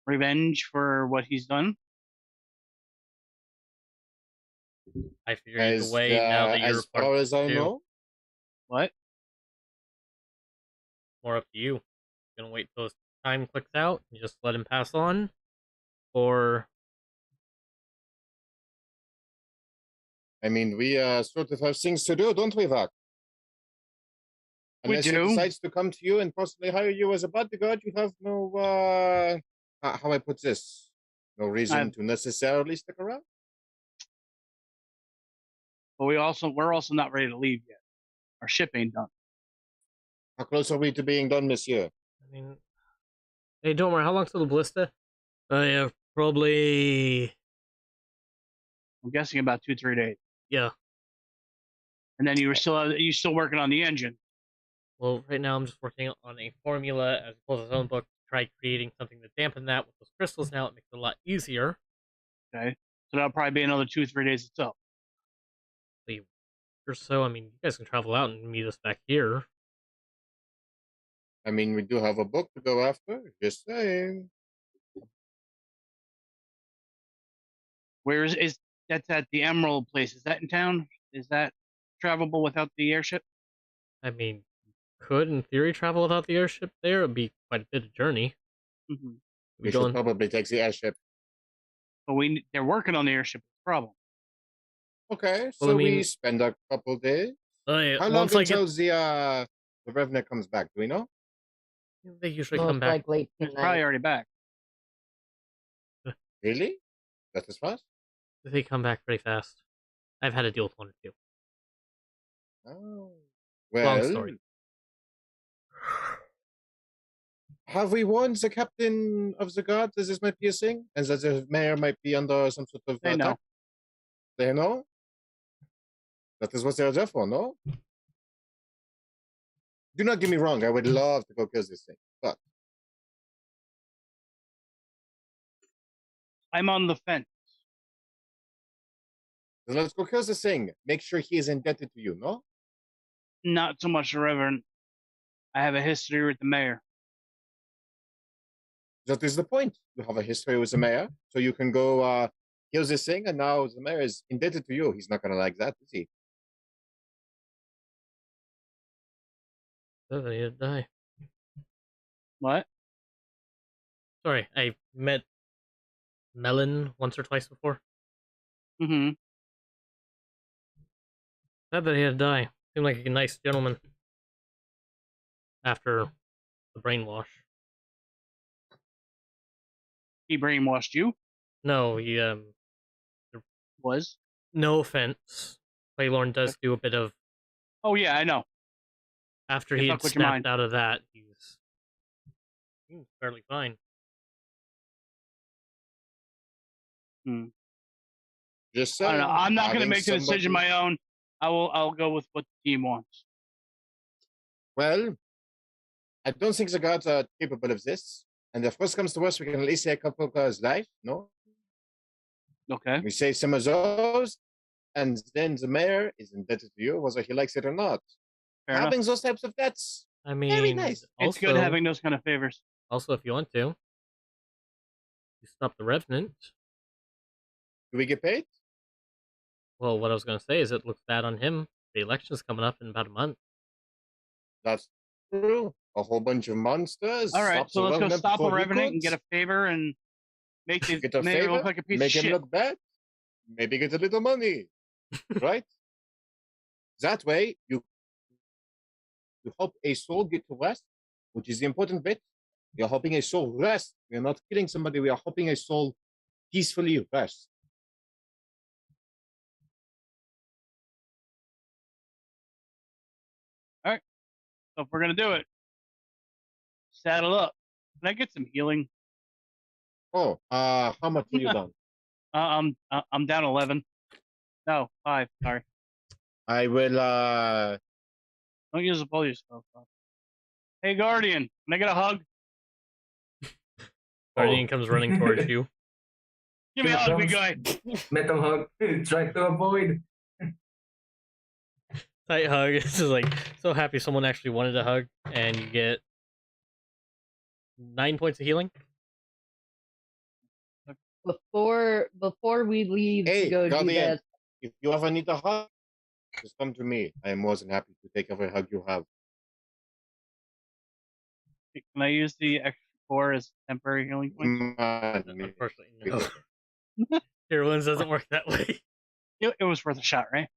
revenge for what he's done? I figured either way now that you're as part far of as I too. know, What? More up to you. Gonna wait till his time clicks out and just let him pass on, or I mean, we sort of have things to do, don't we, Vak? We Unless he do. decides to come to you and possibly hire you as a bodyguard, you have no, how I put this, no reason to necessarily stick around. But we're also not ready to leave yet. Our ship ain't done. How close are we to being done, monsieur? I mean, hey, don't worry. How long's till the ballista? Yeah, probably. I'm guessing about 2-3 days. Yeah. And then you still working on the engine. Well, right now I'm just working on a formula as well as his own book to try creating something to dampen that with those crystals. Now it makes it a lot easier. Okay. So that'll probably be another 2-3 days itself. Or so. I mean, you guys can travel out and meet us back here. I mean, we do have a book to go after. Just saying. Where is that's at the Emerald place? Is that in town? Is that travelable without the airship? I mean, could in theory travel without the airship there. It'd be quite a bit of journey. Mm-hmm. We should probably take the airship. But they're working on the airship. Problem. Okay, so Well, I mean, we spend a couple days. Yeah, How long until the Revenant comes back? Do we know? They usually Most come back. likely It's tonight. probably already back. Really? That is fast? They come back pretty fast. I've had to deal with one or two. Oh. Well, Long story. have we warned the captain of the guard that this might be a thing? And that the mayor might be under some sort of They know. attack? They know? That is what they're there for, no? Do not get me wrong, I would love to go kill this thing, but I'm on the fence. then let's go kill this thing. Make sure he is indebted to you, no? Not so much the Reverend. I have a history with the mayor. That is the point. You have a history with the mayor, so you can go kill this thing, and now the mayor is indebted to you. He's not gonna like that, is he? Oh, they had die. What? Sorry, I met Melon once or twice before. Mm-hmm. Sad that he had to die. Seemed like a nice gentleman. After the brainwash. He brainwashed you. No, he Was? no offense. Claylorn does do a bit of Oh yeah, I know. after Yeah, he fuck had with your mind. snapped out of that, he was fairly fine. Just I don't saying. know. I'm not going to having make the decision somebody- my own. I'll go with what the team wants. Well, I don't think the gods are capable of this. And if worst comes to worst, we can at least say a couple of guys' life, no? Okay. We say some of those, and then the mayor is indebted to you, whether he likes it or not. Fair enough. Having those types of debts, I mean, very nice. It's good having those kind of favors. Also, if you want to, you stop the Revenant. Do we get paid? Well, what I was going to say is it looks bad on him. The election's coming up in about a month. That's true. A whole bunch of monsters. All right, stops so let's go Revenant stop a before he Revenant and could. get a favor and make the Get a mayor favor, look like a piece make of him shit. look bad, maybe get a little money, right? That way, you help a soul get to rest, which is the important bit. We are helping a soul rest. We are not killing somebody. We are helping a soul peacefully rest. So if we're gonna do it, saddle up. Can I get some healing? Oh, how much are you down? I'm down 11. No, 5. Sorry. I will. Don't use the pull yourself. Hey, Guardian, can I get a hug? Guardian comes running towards you. Give me a hug, big guy. Metal hug. Try to avoid. Tight hug. It's just like so happy someone actually wanted a hug, and you get 9 points of healing. Before we leave Hey, to go do Guardian. this, If you ever need a hug, just come to me. I am more than happy to take every hug you have. Can I use the extra 4 as temporary healing points? Unfortunately, no. Heroines doesn't work that way. It was worth a shot, right?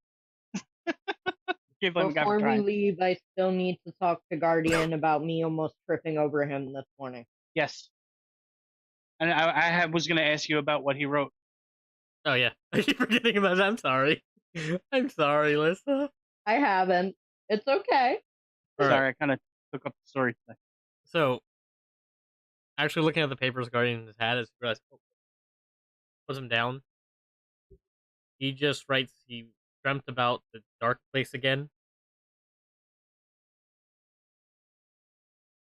Give them a guy before for we trying. leave, I still need to talk to Guardian about me almost tripping over him this morning. Yes. And I was going to ask you about what he wrote. Oh yeah, I keep forgetting about that. I'm sorry. I'm sorry, Lisa. I haven't. It's okay. All Sorry, right. I kind of took up the story today. So, actually looking at the papers Guardian has had, is realized, puts him down. He just writes he dreamt about the dark place again.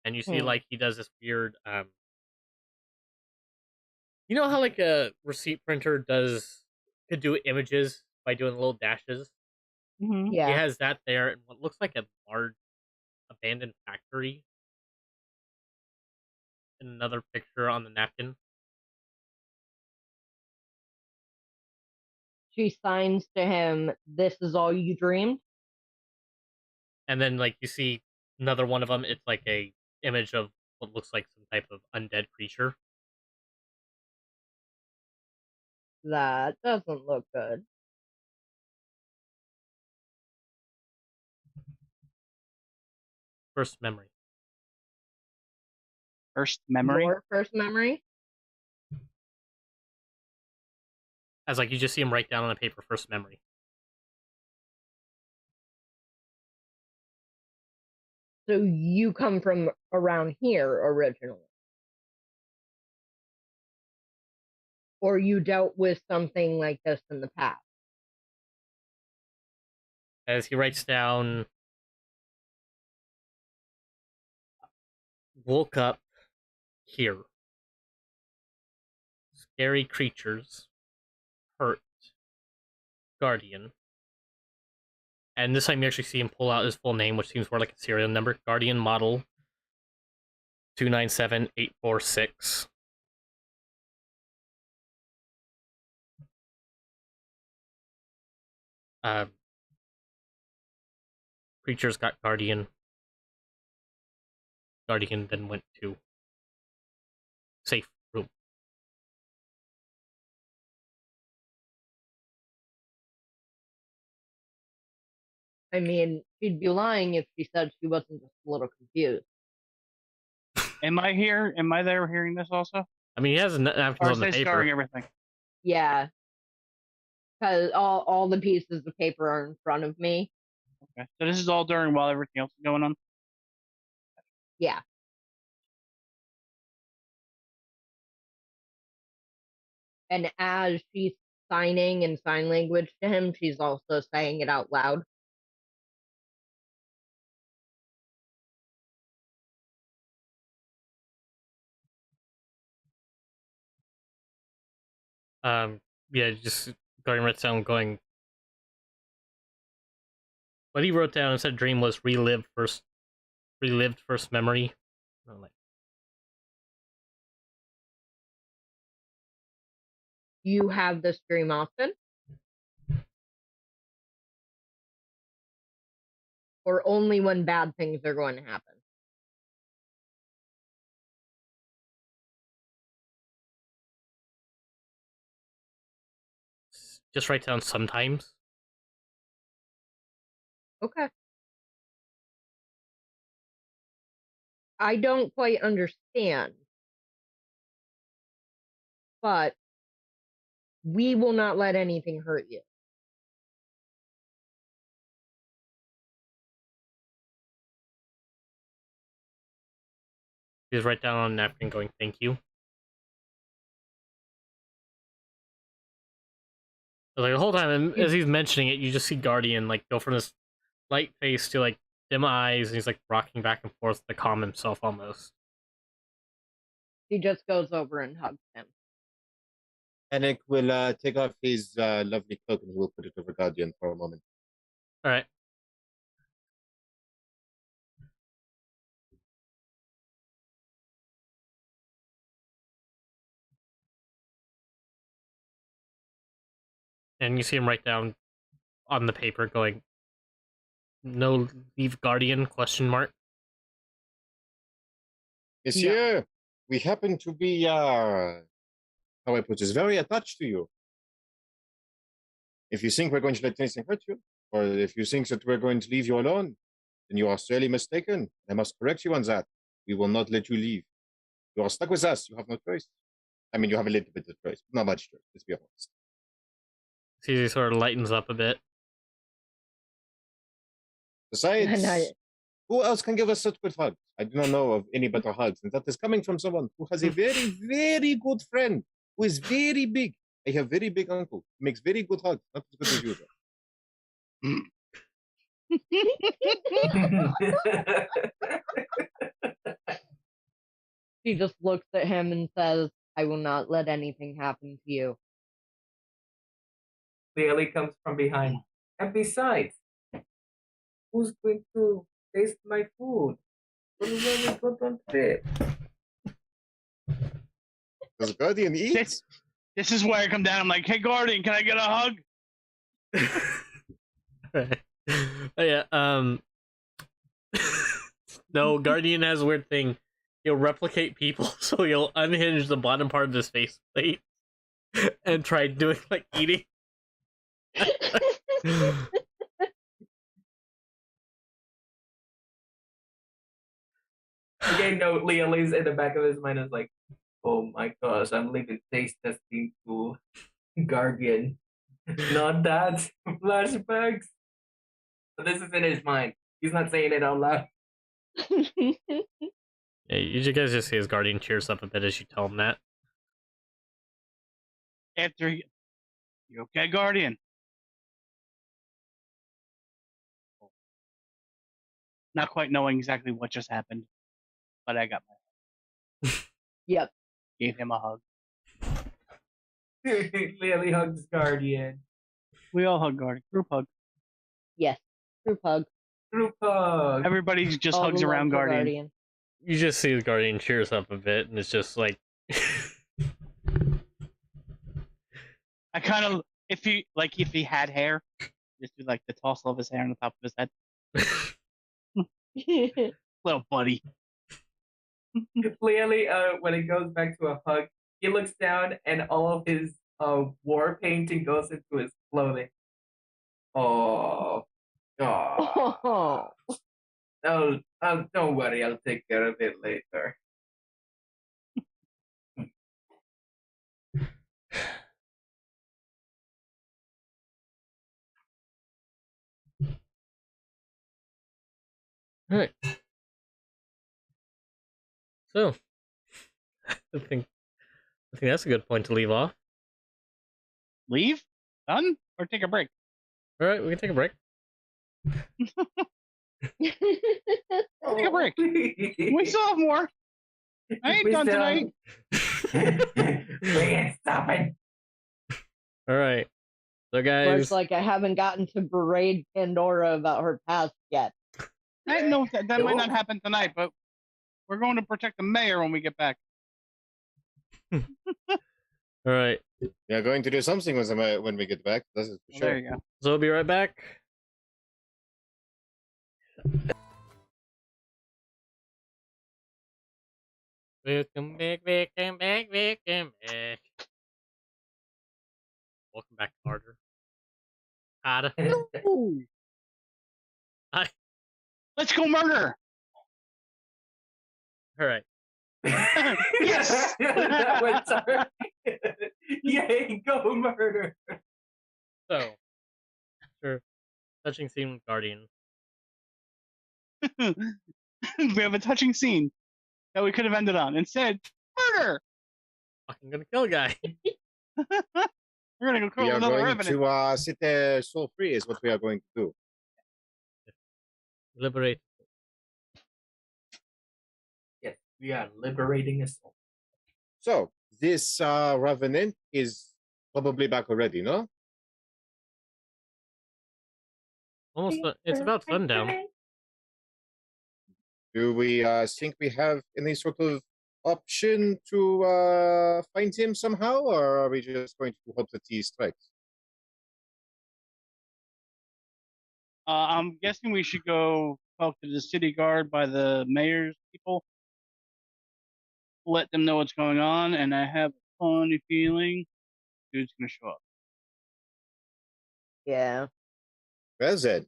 And you see like he does this weird you know how like a receipt printer could do images by doing little dashes? Mm-hmm. Yeah. He has that there and what looks like a large abandoned factory. And another picture on the napkin. She signs to him, "This is all you dreamed." And then like you see another one of them, it's like a image of what looks like some type of undead creature. That doesn't look good. First memory. First memory? Your first memory? As like you just see him write down on a paper first memory. So you come from around here originally? Or you dealt with something like this in the past? As he writes down, woke up here. Scary creatures. Hurt. Guardian. And this time you actually see him pull out his full name, which seems more like a serial number. Guardian Model 297846. Creatures got Guardian. Guardian then went to safe room. I mean, she'd be lying if she said she wasn't just a little confused. Am I here? Am I there hearing this also? I mean, he has napkins Or on is the they paper. starring everything? Yeah. Because all the pieces of paper are in front of me. Okay. So this is all during while everything else is going on? Yeah. And as she's signing in sign language to him, she's also saying it out loud. Yeah, just Guardian writes down going. What he wrote down instead of dream was relived first memory. I'm like, You have this dream often? Or only when bad things are going to happen? just write down sometimes. Okay. I don't quite understand. But we will not let anything hurt you. Just write down on a napkin going, thank you. Like the whole time, and as he's mentioning it, you just see Guardian like go from this light face to like dim eyes, and he's like rocking back and forth to calm himself almost. He just goes over and hugs him. Anik will take off his lovely cloak and he will put it over Guardian for a moment. All right. And you see him write down on the paper going, no leave Guardian, question mark. Monsieur, we happen to be, how I put this, very attached to you. If you think we're going to let anything hurt you, or if you think that we're going to leave you alone, then you are sorely mistaken. I must correct you on that. We will not let you leave. You are stuck with us. You have no choice. I mean, you have a little bit of choice, but not much choice, let's be honest. See, he sort of lightens up a bit. Besides, who else can give us such good hugs? I do not know of any better hugs, and that is coming from someone who has a very, very good friend who is very big. I have very big uncle who makes very good hugs, not as good as you do. She just looks at him and says, I will not let anything happen to you. Clearly comes from behind. And besides, who's going to taste my food? When we go on trip? Does Guardian eat? This is where I come down. I'm like, hey, Guardian, can I get a hug? Right. Oh, yeah, no, Guardian has a weird thing. He'll replicate people, so he'll unhinge the bottom part of his face plate and try doing, like, eating. Again, no, Leo's in the back of his mind is like, oh my gosh, I'm leaving taste testing to Guardian. Not that. Flashbacks. But this is in his mind. He's not saying it out loud. Yeah, you guys just see his Guardian cheers up a bit as you tell him that. After you okay, Guardian? Not quite knowing exactly what just happened, but I got my hug. Yep. Gave him a hug. Lily hugs Guardian. We all hug Guardian. Group hug. Yes. Group hug. Group hug. Everybody just All hugs the around love for Guardian. You just see the Guardian cheers up a bit, and it's just like... I kind of, if he had hair, just do like the tossle of his hair on the top of his head. Little buddy. Clearly, when it goes back to a hug, he looks down and all of his war painting goes into his clothing. Oh, oh. Don't worry, I'll take care of it later. All right. So, I think that's a good point to leave off. Leave? Done? Or take a break? All right, we can take a break. Take a break. We still have more. I ain't done tonight. We ain't stopping. All right. So, Looks guys, like I haven't gotten to berate Pandora about her past yet. I know that might not happen tonight, but we're going to protect the mayor when we get back. all right. We are going to do something when we get back. This is for sure. There you go. So we'll be right back. Welcome back. Welcome back, Carter. Carter. Ooh. Hi. Let's go murder. All right. Yes. That was our... Yay, go murder. So, after touching scene with Guardian, We have a touching scene that we could have ended on. Instead, murder. fucking gonna kill a guy. We're gonna go kill We are another going revenant. to sit there soul free is what we are going to do. Liberate. Yes, we are liberating a soul. So, this Revenant is probably back already, no? Almost. It's about sundown. Do we think we have any sort of option to find him somehow, or are we just going to hope that he strikes? I'm guessing we should go talk to the city guard by the mayor's people. Let them know what's going on, and I have a funny feeling dude's gonna show up. Yeah. Well then,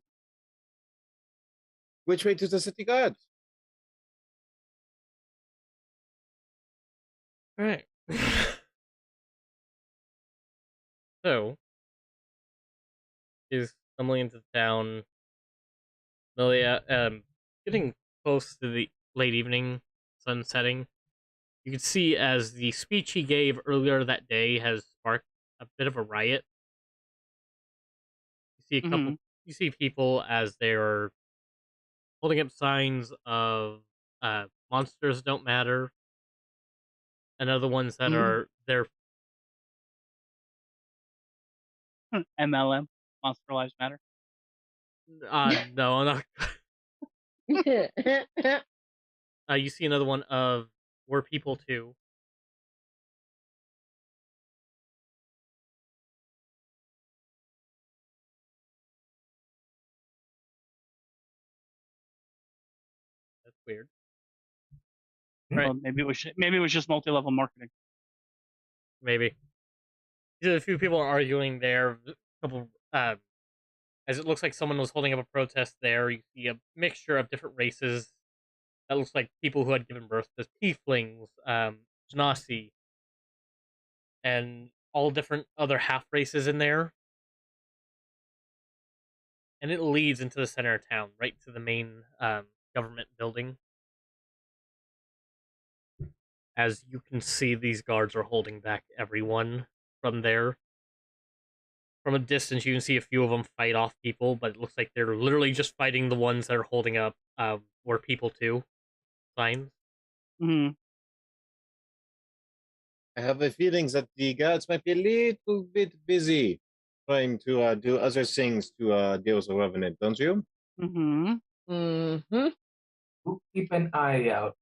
which way to the city guard? All right. So, is stumbling into town. Melia, getting close to the late evening, sun setting. You can see as the speech he gave earlier that day has sparked a bit of a riot. You see a couple. You see people as they're holding up signs of monsters don't matter, and other ones that are there. MLM, Monster Lives Matter. No, I'm not. You see another one of we're people too. That's weird. Right. Well, maybe it was just multi-level marketing. Maybe. A few people are arguing there. A couple, as it looks like someone was holding up a protest there. You see a mixture of different races. That looks like people who had given birth to tieflings, genasi, and all different other half races in there. And it leads into the center of town, right to the main government building. As you can see, these guards are holding back everyone from there. From a distance, you can see a few of them fight off people, but it looks like they're literally just fighting the ones that are holding up "We're people too" signs. Mm-hmm. I have a feeling that the guards might be a little bit busy trying to do other things to deal with the Revenant, don't you? Mm-hmm. Mm-hmm. We'll keep an eye out.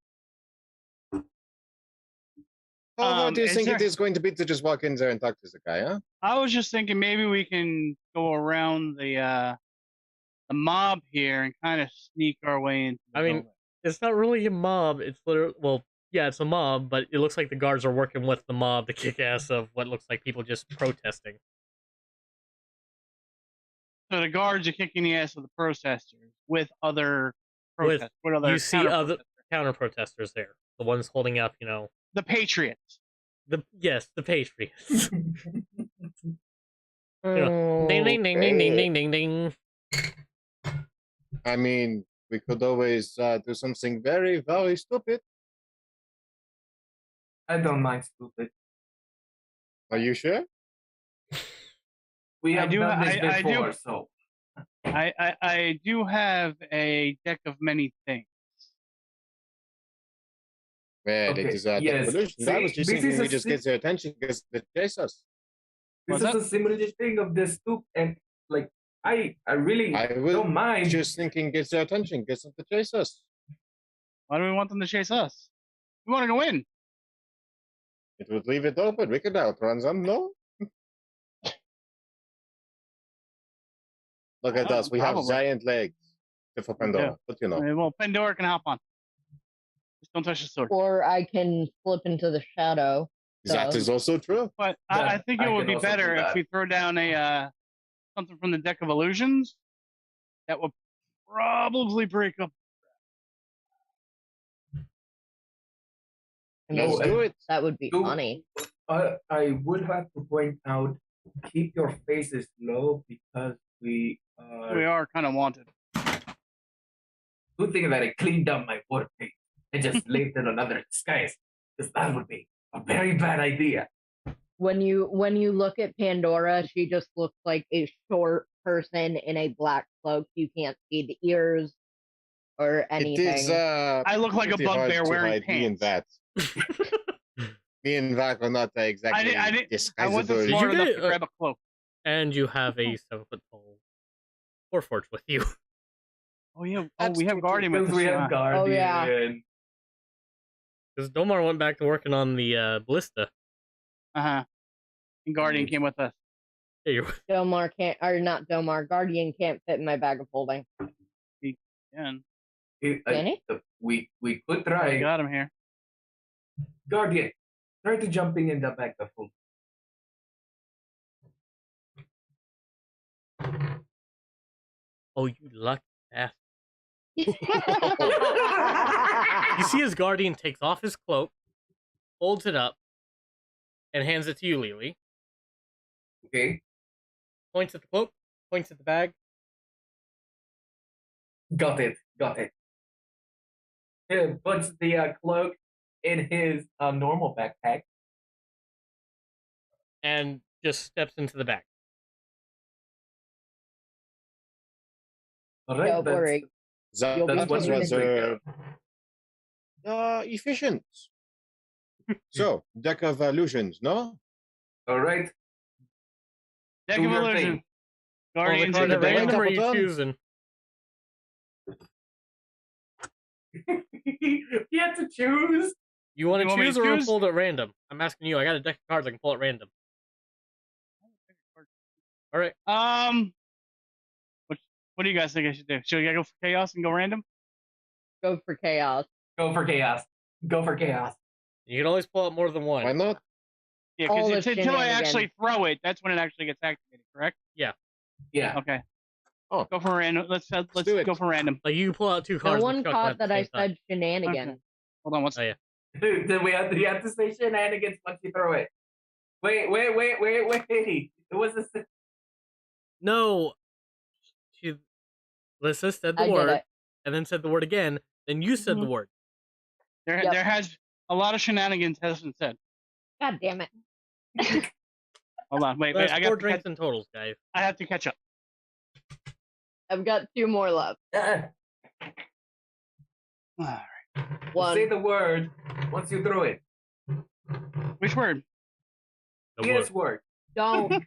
How hard do you is think there- it is going to be to just walk in there and talk to the guy, huh? I was just thinking maybe we can go around the mob here and kind of sneak our way into the I mean, building. it's not really a mob. It's literally, well, Yeah, it's a mob, but it looks like the guards are working with the mob to kick ass of what looks like people just protesting. So the guards are kicking the ass of the protesters with other With protesters. With other you see other counter-protesters. counter protesters there, the ones holding up, The Patriots. the Patriots. Oh, Ding ding ding ding ding ding ding ding. I mean, we could always do something very, very stupid. I don't mind stupid. Are you sure? We I have do- done this I do- before, so I do have a deck of many things. Man, Okay, it is yes. evolution. I was See, just this thinking is we a just si- get their attention because they chase us. this What's is a similar thing of the stoop, and like I really I was don't mind. just thinking gets their attention, gets them to chase us. Why do we want them to chase us? We want to go in. It would leave it open. We could outrun them, no? Look at Oh, us. We have probably. giant legs. Except for Pandora. But you know. Well, Pandora can hop on. Just don't touch the sword. or I can slip into the shadow. That So- is also true. But Yeah, I think it I would can be also do better if that. we throw down a something from the deck of illusions that will probably break up. I mean, Let's do it. that would be Do- funny. I would have to point out, keep your faces low because we We are. are kind of wanted. Good thing that I cleaned up my war paint and just left it on other disguise, because that would be a very bad idea. When you look at Pandora, she just looks like a short person in a black cloak. You can't see the ears or It anything. is I look like a pretty hard bugbear to wearing hide Me and pants. that. Me and that are not exactly I wasn't disguisable. Did you smart enough get- to grab a cloak. And you have a 7-foot tall Warforged with you. Oh yeah. Oh, That's we have true, Guardian with Because us. we have Guardian. Oh, yeah. Because Domar went back to working on the ballista. Uh-huh. And Guardian came with us. Yeah, you're Domar can't, or not Domar. Guardian can't fit in my bag of holding. And Can he? We could I try. got him here. Guardian, try to jumping in the back of home. oh, you lucky ass. You see his Guardian takes off his cloak, folds it up, and hands it to you, Lily. Okay, Points at the cloak, points at the bag. got it. He puts the cloak in his normal backpack. And just steps into the bag. All right, Don't worry. That, You'll be that was taken into rather efficient. So, deck of illusions, no? all right. Deck Do of your illusion. thing. Guardians Well, in the the card at band. random, or are you Couple choosing? You have to choose. You want You to want me to choose or choose? pull it at random? I'm asking you. I got a deck of cards I can pull at random. All right. What do you guys think I should do? Should I go for chaos and go random? Go for chaos. Go for chaos. Go for chaos. You can always pull out more than one. Why not? Yeah, All because the until I shenanigans. actually throw it, that's when it actually gets activated. Correct? Yeah. Okay. Oh. Go for random. Let's do it. go for random. Like you can pull out two No cards. one and chuck them caught at the that I same time. said shenanigans. Hold on. What's Oh, yeah. Then you have to say shenanigans once you throw it. Wait. It was a No. Lissa said the I get word, it. and then said the word again. Then you said the Mhm. word. there? Yep. There has a lot of shenanigans hasn't said. God damn it. Hold on. Wait. That's I 4 got. drinks in totals, guys. I have to catch up. I've got 2 more left. All One. say the word once you throw it. right. Which word? The Yes, word. word. Don't.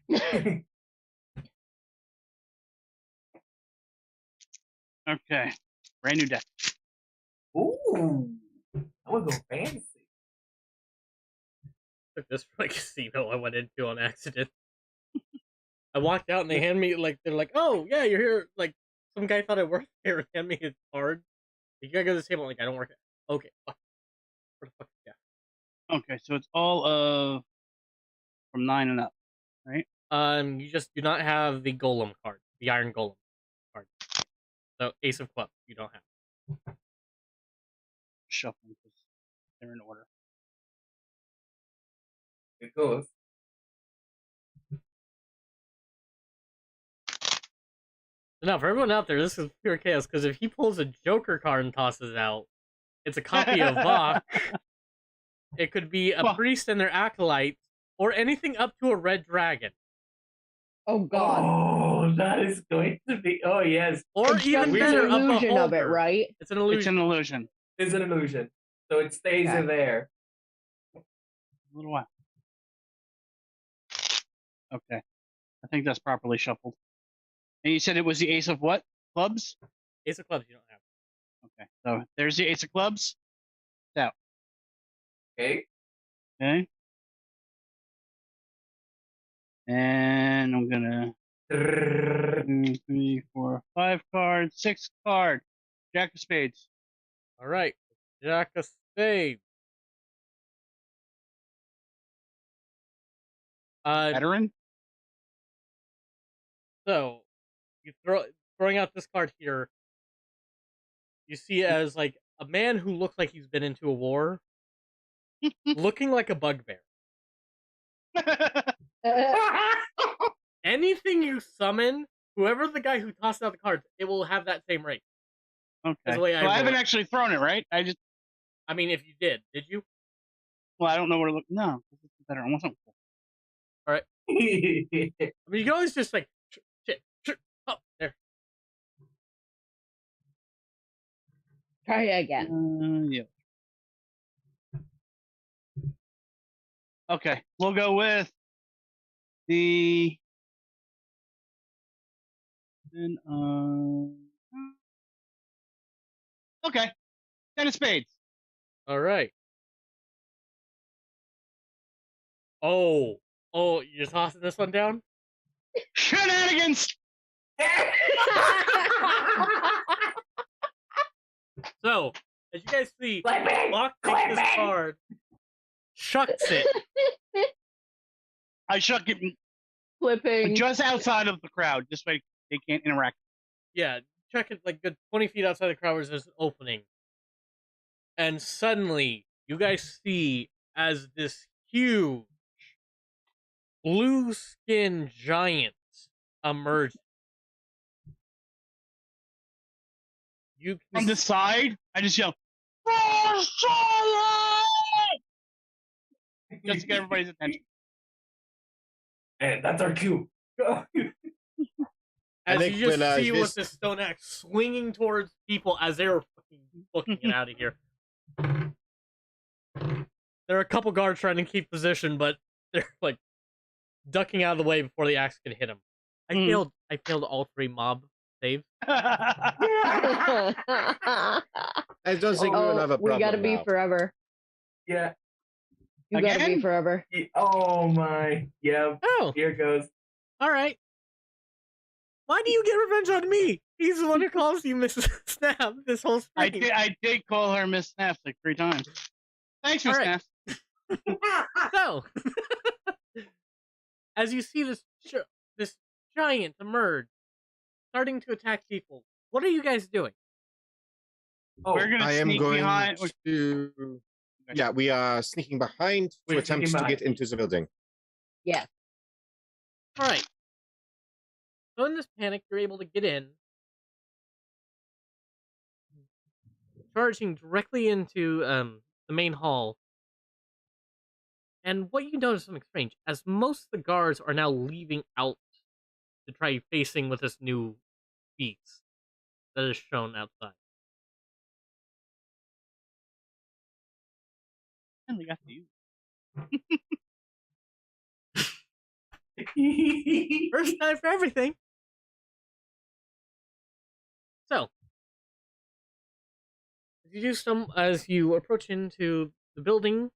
Okay. Brand new deck. Ooh, I would go fancy. Took this from a casino I went into on accident. I walked out and they hand me they're like, "Oh yeah, you're here." Like some guy thought I worked here and hand me his card. You gotta go to the table. I'm like, I don't work. Okay. Fuck. For the fucking death. Okay, so it's all of from 9 and up, right? You just do not have the golem card, the iron golem card. So ace of clubs, you don't have. Shuffling because they're in order. It goes. Now, for everyone out there, this is pure chaos, because if he pulls a Joker card and tosses it out, it's a copy of Vok. It could be a Well- priest and their acolyte, or anything up to a red dragon. Oh God. Oh, that is going to be. Oh yes, Or It's even just better, an up a illusion of it, holder. right? It's an It's illusion. an illusion. it's an illusion, so it stays Okay. there. A little while. Okay. I think that's properly shuffled. And you said it was the ace of what? Clubs? Ace of clubs, you don't have. Okay. So there's the ace of clubs. Okay. Okay. And I'm gonna 2, 3, 4, 5 cards, 6 card. Jack of spades. All right, Jack of Spades. Veteran? So you throwing out this card here. You see it as like a man who looks like he's been into a war, looking like a bugbear. Anything you summon, whoever the guy who tossed out the cards, it will have that same rate. Okay. the way I Well, I roll haven't it. actually thrown it, right? I mean, if you did you? Well, I don't know where to look. No, this is better. I want something cool. I mean, you can always just like, oh, there. Try again. Yeah. Okay, we'll go with the. And, okay, 10 of spades. All right. Oh, you're tossing this one down? Shenanigans! So, as you guys see, Clipping! Locke takes this Clipping! card, chucks it. I shuck it Flipping. just outside of the crowd. This way they can't interact. Yeah, chuck it like good 20 feet outside the crowd where there's an opening. And suddenly, you guys see as this huge blue skin giant emerges. You can From the side, I just yell, just to get everybody's attention. And that's our cue. Go. As think you just when, see with this- this stone axe swinging towards people as they were fucking booking it out of here. There are a couple guards trying to keep position, but they're like ducking out of the way before the axe can hit them. I failed all 3 mob saves. I don't think we will have a problem. We gotta be now. forever. Yeah. You gotta Again? be forever. Oh my. Yeah. Oh, Here goes. all right. Why do you get revenge on me? He's the one who calls you Mrs. Snap this whole stream. I did call her Miss Snaps like 3 times. Thanks, Miss All right. Snaps. So, as you see this giant emerge, starting to attack people, what are you guys doing? Oh, We're gonna I am sneak going behind. to. Yeah, we are sneaking behind to We're attempt sneaking to get behind. into the building. Yes. All right. So in this panic, you're able to get in, charging directly into the main hall. And what you notice is something strange, as most of the guards are now leaving out to try facing with this new beast that is shown outside. Finally got to you. First time for everything. So, as you approach into the building,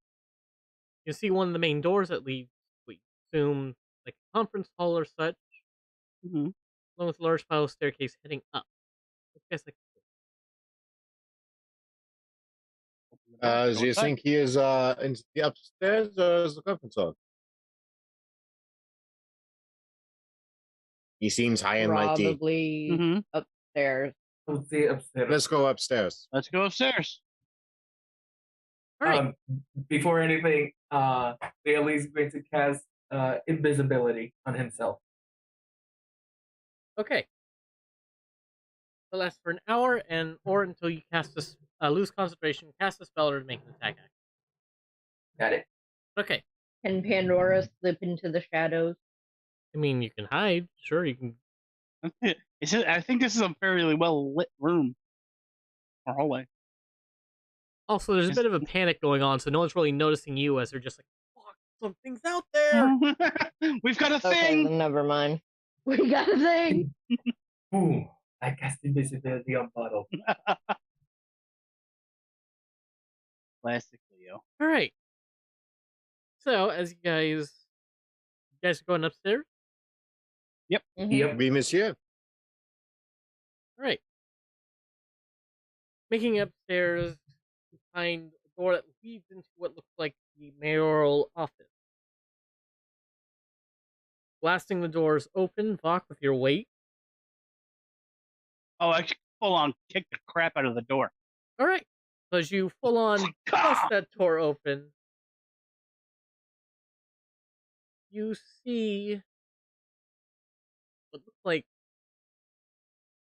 you see one of the main doors that leads, we assume, like a conference hall or such, Mm-hmm. along with a large spiral staircase heading up. What do you guys like to do? Go Do you inside. think he is in the upstairs or is the conference hall? He seems high and mighty. Probably Mm-hmm. upstairs. I would say upstairs. Let's go upstairs. Let's go upstairs. All right. Before anything, Bailey's going to cast invisibility on himself. Okay. It lasts for an hour or until you cast lose concentration, cast a spell, or make an attack action. Got it. Okay. Can Pandora slip into the shadows? I mean, you can hide. Sure, you can. I think this is a fairly well lit room or hallway. Also, there's a bit of a panic going on, so no one's really noticing you as they're just like, fuck, something's out there. We've got a Okay, thing. then never mind. We got a thing. Boom! I cast invisibility on Bottle. Classic Leo. All right. So, as you guys are going upstairs? Mhm. Yep. Oui, monsieur. All right. Making it upstairs, you find a door that leads into what looks like the mayoral office. Blasting the doors open, Vok, with your weight. Oh, I should full on kick the crap out of the door. All right. So as you full on bust that door open, you see what looks like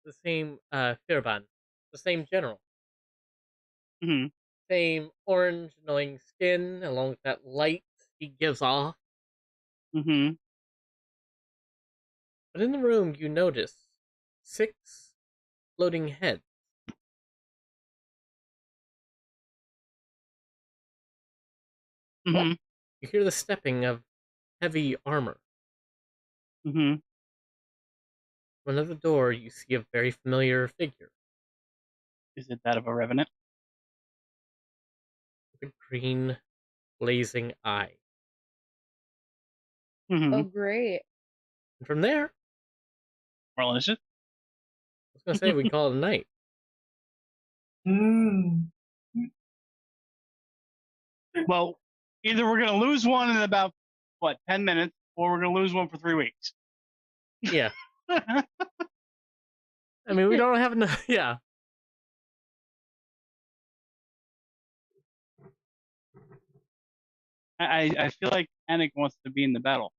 the same Firban, the same general. Mm-hmm. Same orange, annoying skin, along with that light he gives off. Mm-hmm. But in the room, you notice 6 floating heads. Mm-hmm. You hear the stepping of heavy armor. Mm-hmm. From another door, you see a very familiar figure. Is it that of a revenant? With a green, blazing eye. Mm-hmm. Oh, great. And from there, Roll initiative. I was going to say we call it a night. Mm. Well, either we're gonna lose one in about 10 minutes, or we're gonna lose one for 3 weeks. Yeah. I mean, we don't have enough. Yeah. I feel like Anik wants to be in the battle.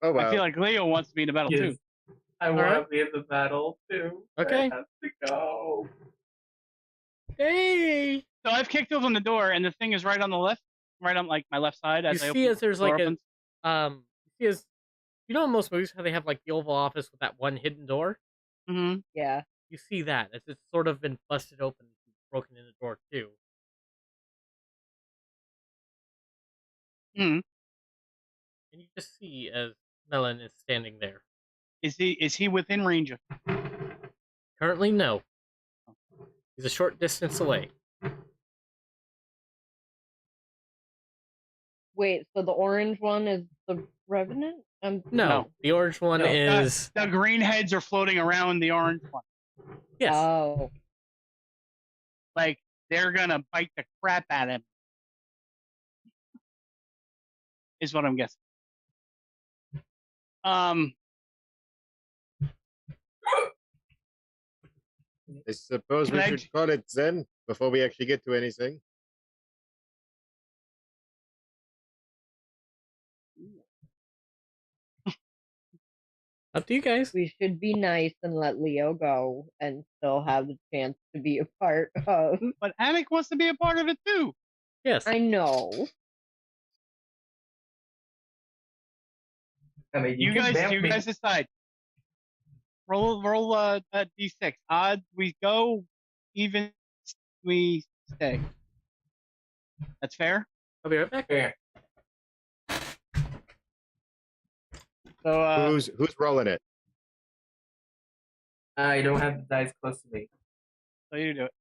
Oh, wow. I feel like Leo wants to be in the battle Yes. too. I want Alright. to be in the battle too. Okay. I have to go. Hey! So I've kicked open the door, and the thing is right on the left, right on like my left side. You As I see open, as there's the door like opens. you see as, you know in most movies how they have like the Oval Office with that one hidden door? Mm-hmm. Yeah. You see that, as it's sort of been busted open, broken in the door too. Mm-hmm. And you just see as Melon is standing there. Is he within range of? Currently, no. He's a short distance away. Wait, so the orange one is the Revenant? No, No. the orange one No. is... The green heads are floating around the orange one. Yes. Oh. Like they're gonna bite the crap out of him. Is what I'm guessing. I suppose we Can I should j- call it then before we actually get to anything. Up to you guys. We should be nice and let Leo go and still have the chance to be a part of. But Anik wants to be a part of it too. Yes. I know. I mean, You can vamp me. guys decide. Roll a d6. Odds we go, even we stay. That's fair. I'll be right back. Fair. So Who's rolling it? I don't have the dice close to me. so you do it.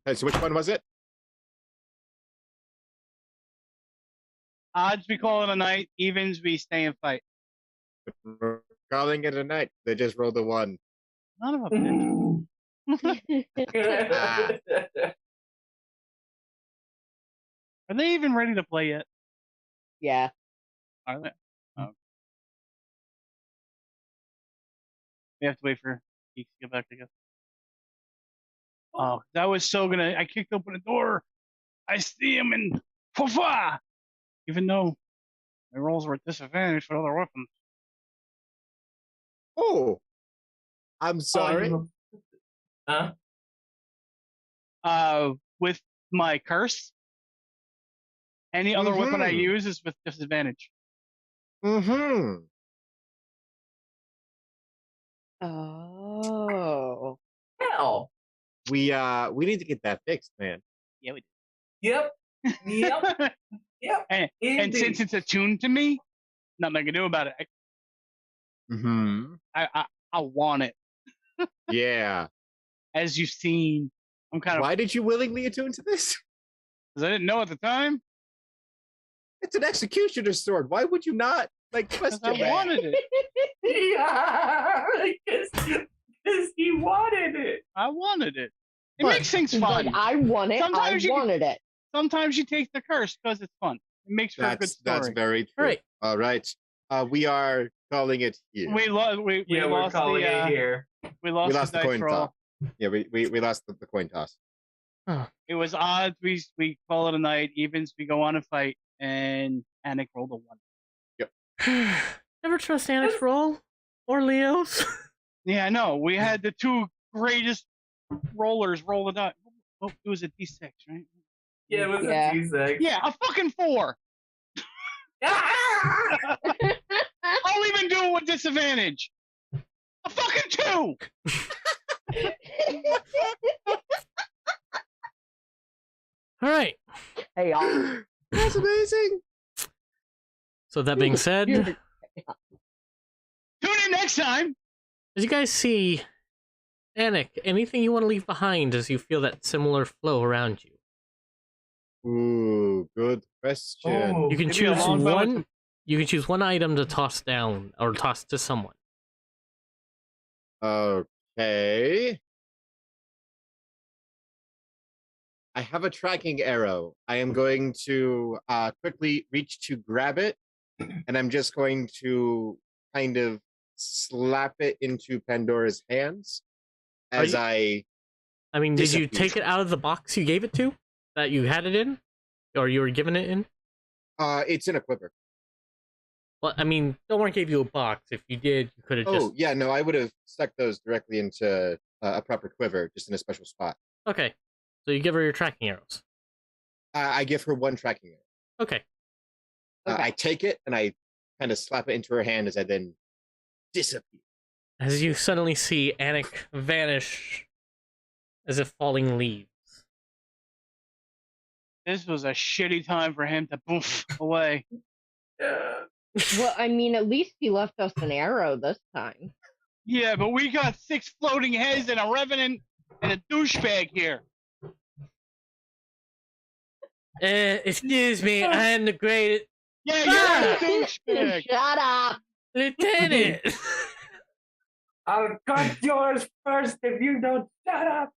Hey, so which one was it? Odds we call it a night. Evens we stay and fight. We're calling it a night. They just rolled a 1. Son of a bitch. Are they even ready to play yet? Yeah. Are they? Oh. We have to wait for Geeks to get back together. Oh, that was so gonna. I kicked open the door. I see him and poofa! Even though my rolls were at disadvantage for other weapons. Oh, I'm sorry. Huh? With my curse, any other weapon I Mhm. use is with disadvantage. Mm-hmm. Oh. Hell. We need to get that fixed, man. Yeah, we Yep. Yep. do. Yep. and Indeed. since it's attuned to me, nothing I can do about it. Mm-hmm. I want it. Yeah. As you've seen, I'm kind of Why did you willingly attune to this? because I didn't know at the time. It's an executioner's sword. Why would you not Because question I that? wanted it. Yeah. Because he wanted it. I wanted it. It What? makes things He's like, fun. I want it. Sometimes I you can- wanted it. Sometimes you take the curse because it's fun. It makes for a good story. That's very true. Right. All right. We are calling it here. We lost. We Yeah, we're lost calling the. it here. We lost, We lost the the dice coin roll. toss. Yeah, we lost the coin toss. It was odds. We call it a night. Evens. We go on and fight. And Anik rolled a 1. Never trust Anik's roll or Leo's. Yeah, I know. We had the two greatest rollers roll the die. Oh, it was a D6, right? Yeah, it was Yeah. a T6. Yeah, a fucking 4. Ah! I'll even do it with disadvantage. A fucking 2. All right. Hey, y'all. That's amazing. So that being said, as Tune in next time. you guys see, Anik, anything you want to leave behind as you feel that similar flow around you? Ooh, good question. Oh, You can Maybe a choose long bow with one. some- You can choose one item to toss down or toss to someone. Okay. I have a tracking arrow. I am going to quickly reach to grab it, and I'm just going to kind of slap it into Pandora's hands as I mean, did you Disappear. take it out of the box you gave it to? That you had it in? Or you were given it in? it's in a quiver. Well, I mean, no one gave you a box. If you did, you could have Oh, just... yeah, no, I would have stuck those directly into a proper quiver, just in a special spot. Okay. So you give her your tracking arrows. I give her one tracking arrow. Okay. Okay. I take it, and I kind of slap it into her hand as I then disappear. As you suddenly see Anik vanish as if falling leaves. This was a shitty time for him to poof away. Well, I mean, at least he left us an arrow this time. Yeah, but we got 6 floating heads and a revenant and a douchebag here. Excuse me, I am the great Yeah, Ah! you're a douchebag. Shut up! lieutenant. I'll cut yours first if you don't shut up.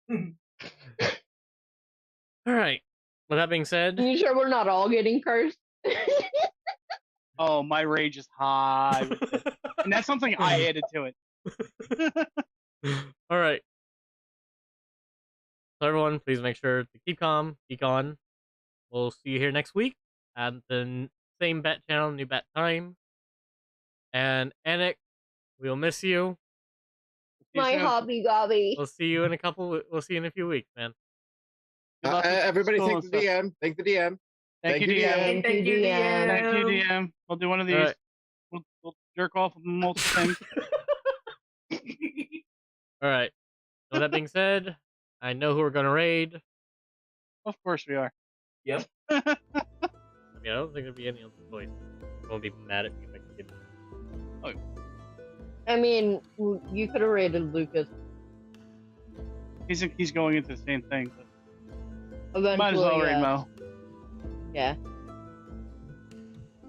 All right. With that being Are said, you sure we're not all getting cursed? Oh, my rage is high. And that's something I added to it. all right. So everyone, please make sure to keep calm, keep on. We'll see you here next week at the same bet channel, new bet time. And Anik, we'll miss you. My hobby gobby. We'll see you in a couple. We'll see you in a few weeks, man. Good luck with Everybody, school thank and the stuff. DM. Thank the DM. Thank you, DM. Thank you, Thank you, DM. Thank you, DM. We'll do one of these. All right. We'll jerk off with multiple things. All right. So with that being said, I know who we're gonna raid. Of course we are. Yep. I mean, I don't think there'll be any other choice. Won't be mad at me if I give it. I mean, you could have rated Lucas. He's going into the same thing. But Eventually, might as well raid Mo. yeah.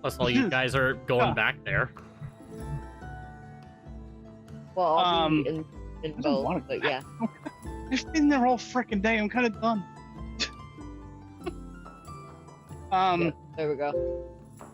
Plus, all you guys are going Yeah. back there. Well, I'll be in I don't both, wanna- but yeah. I've been there all freaking day. I'm kind of done. Yeah, there we go.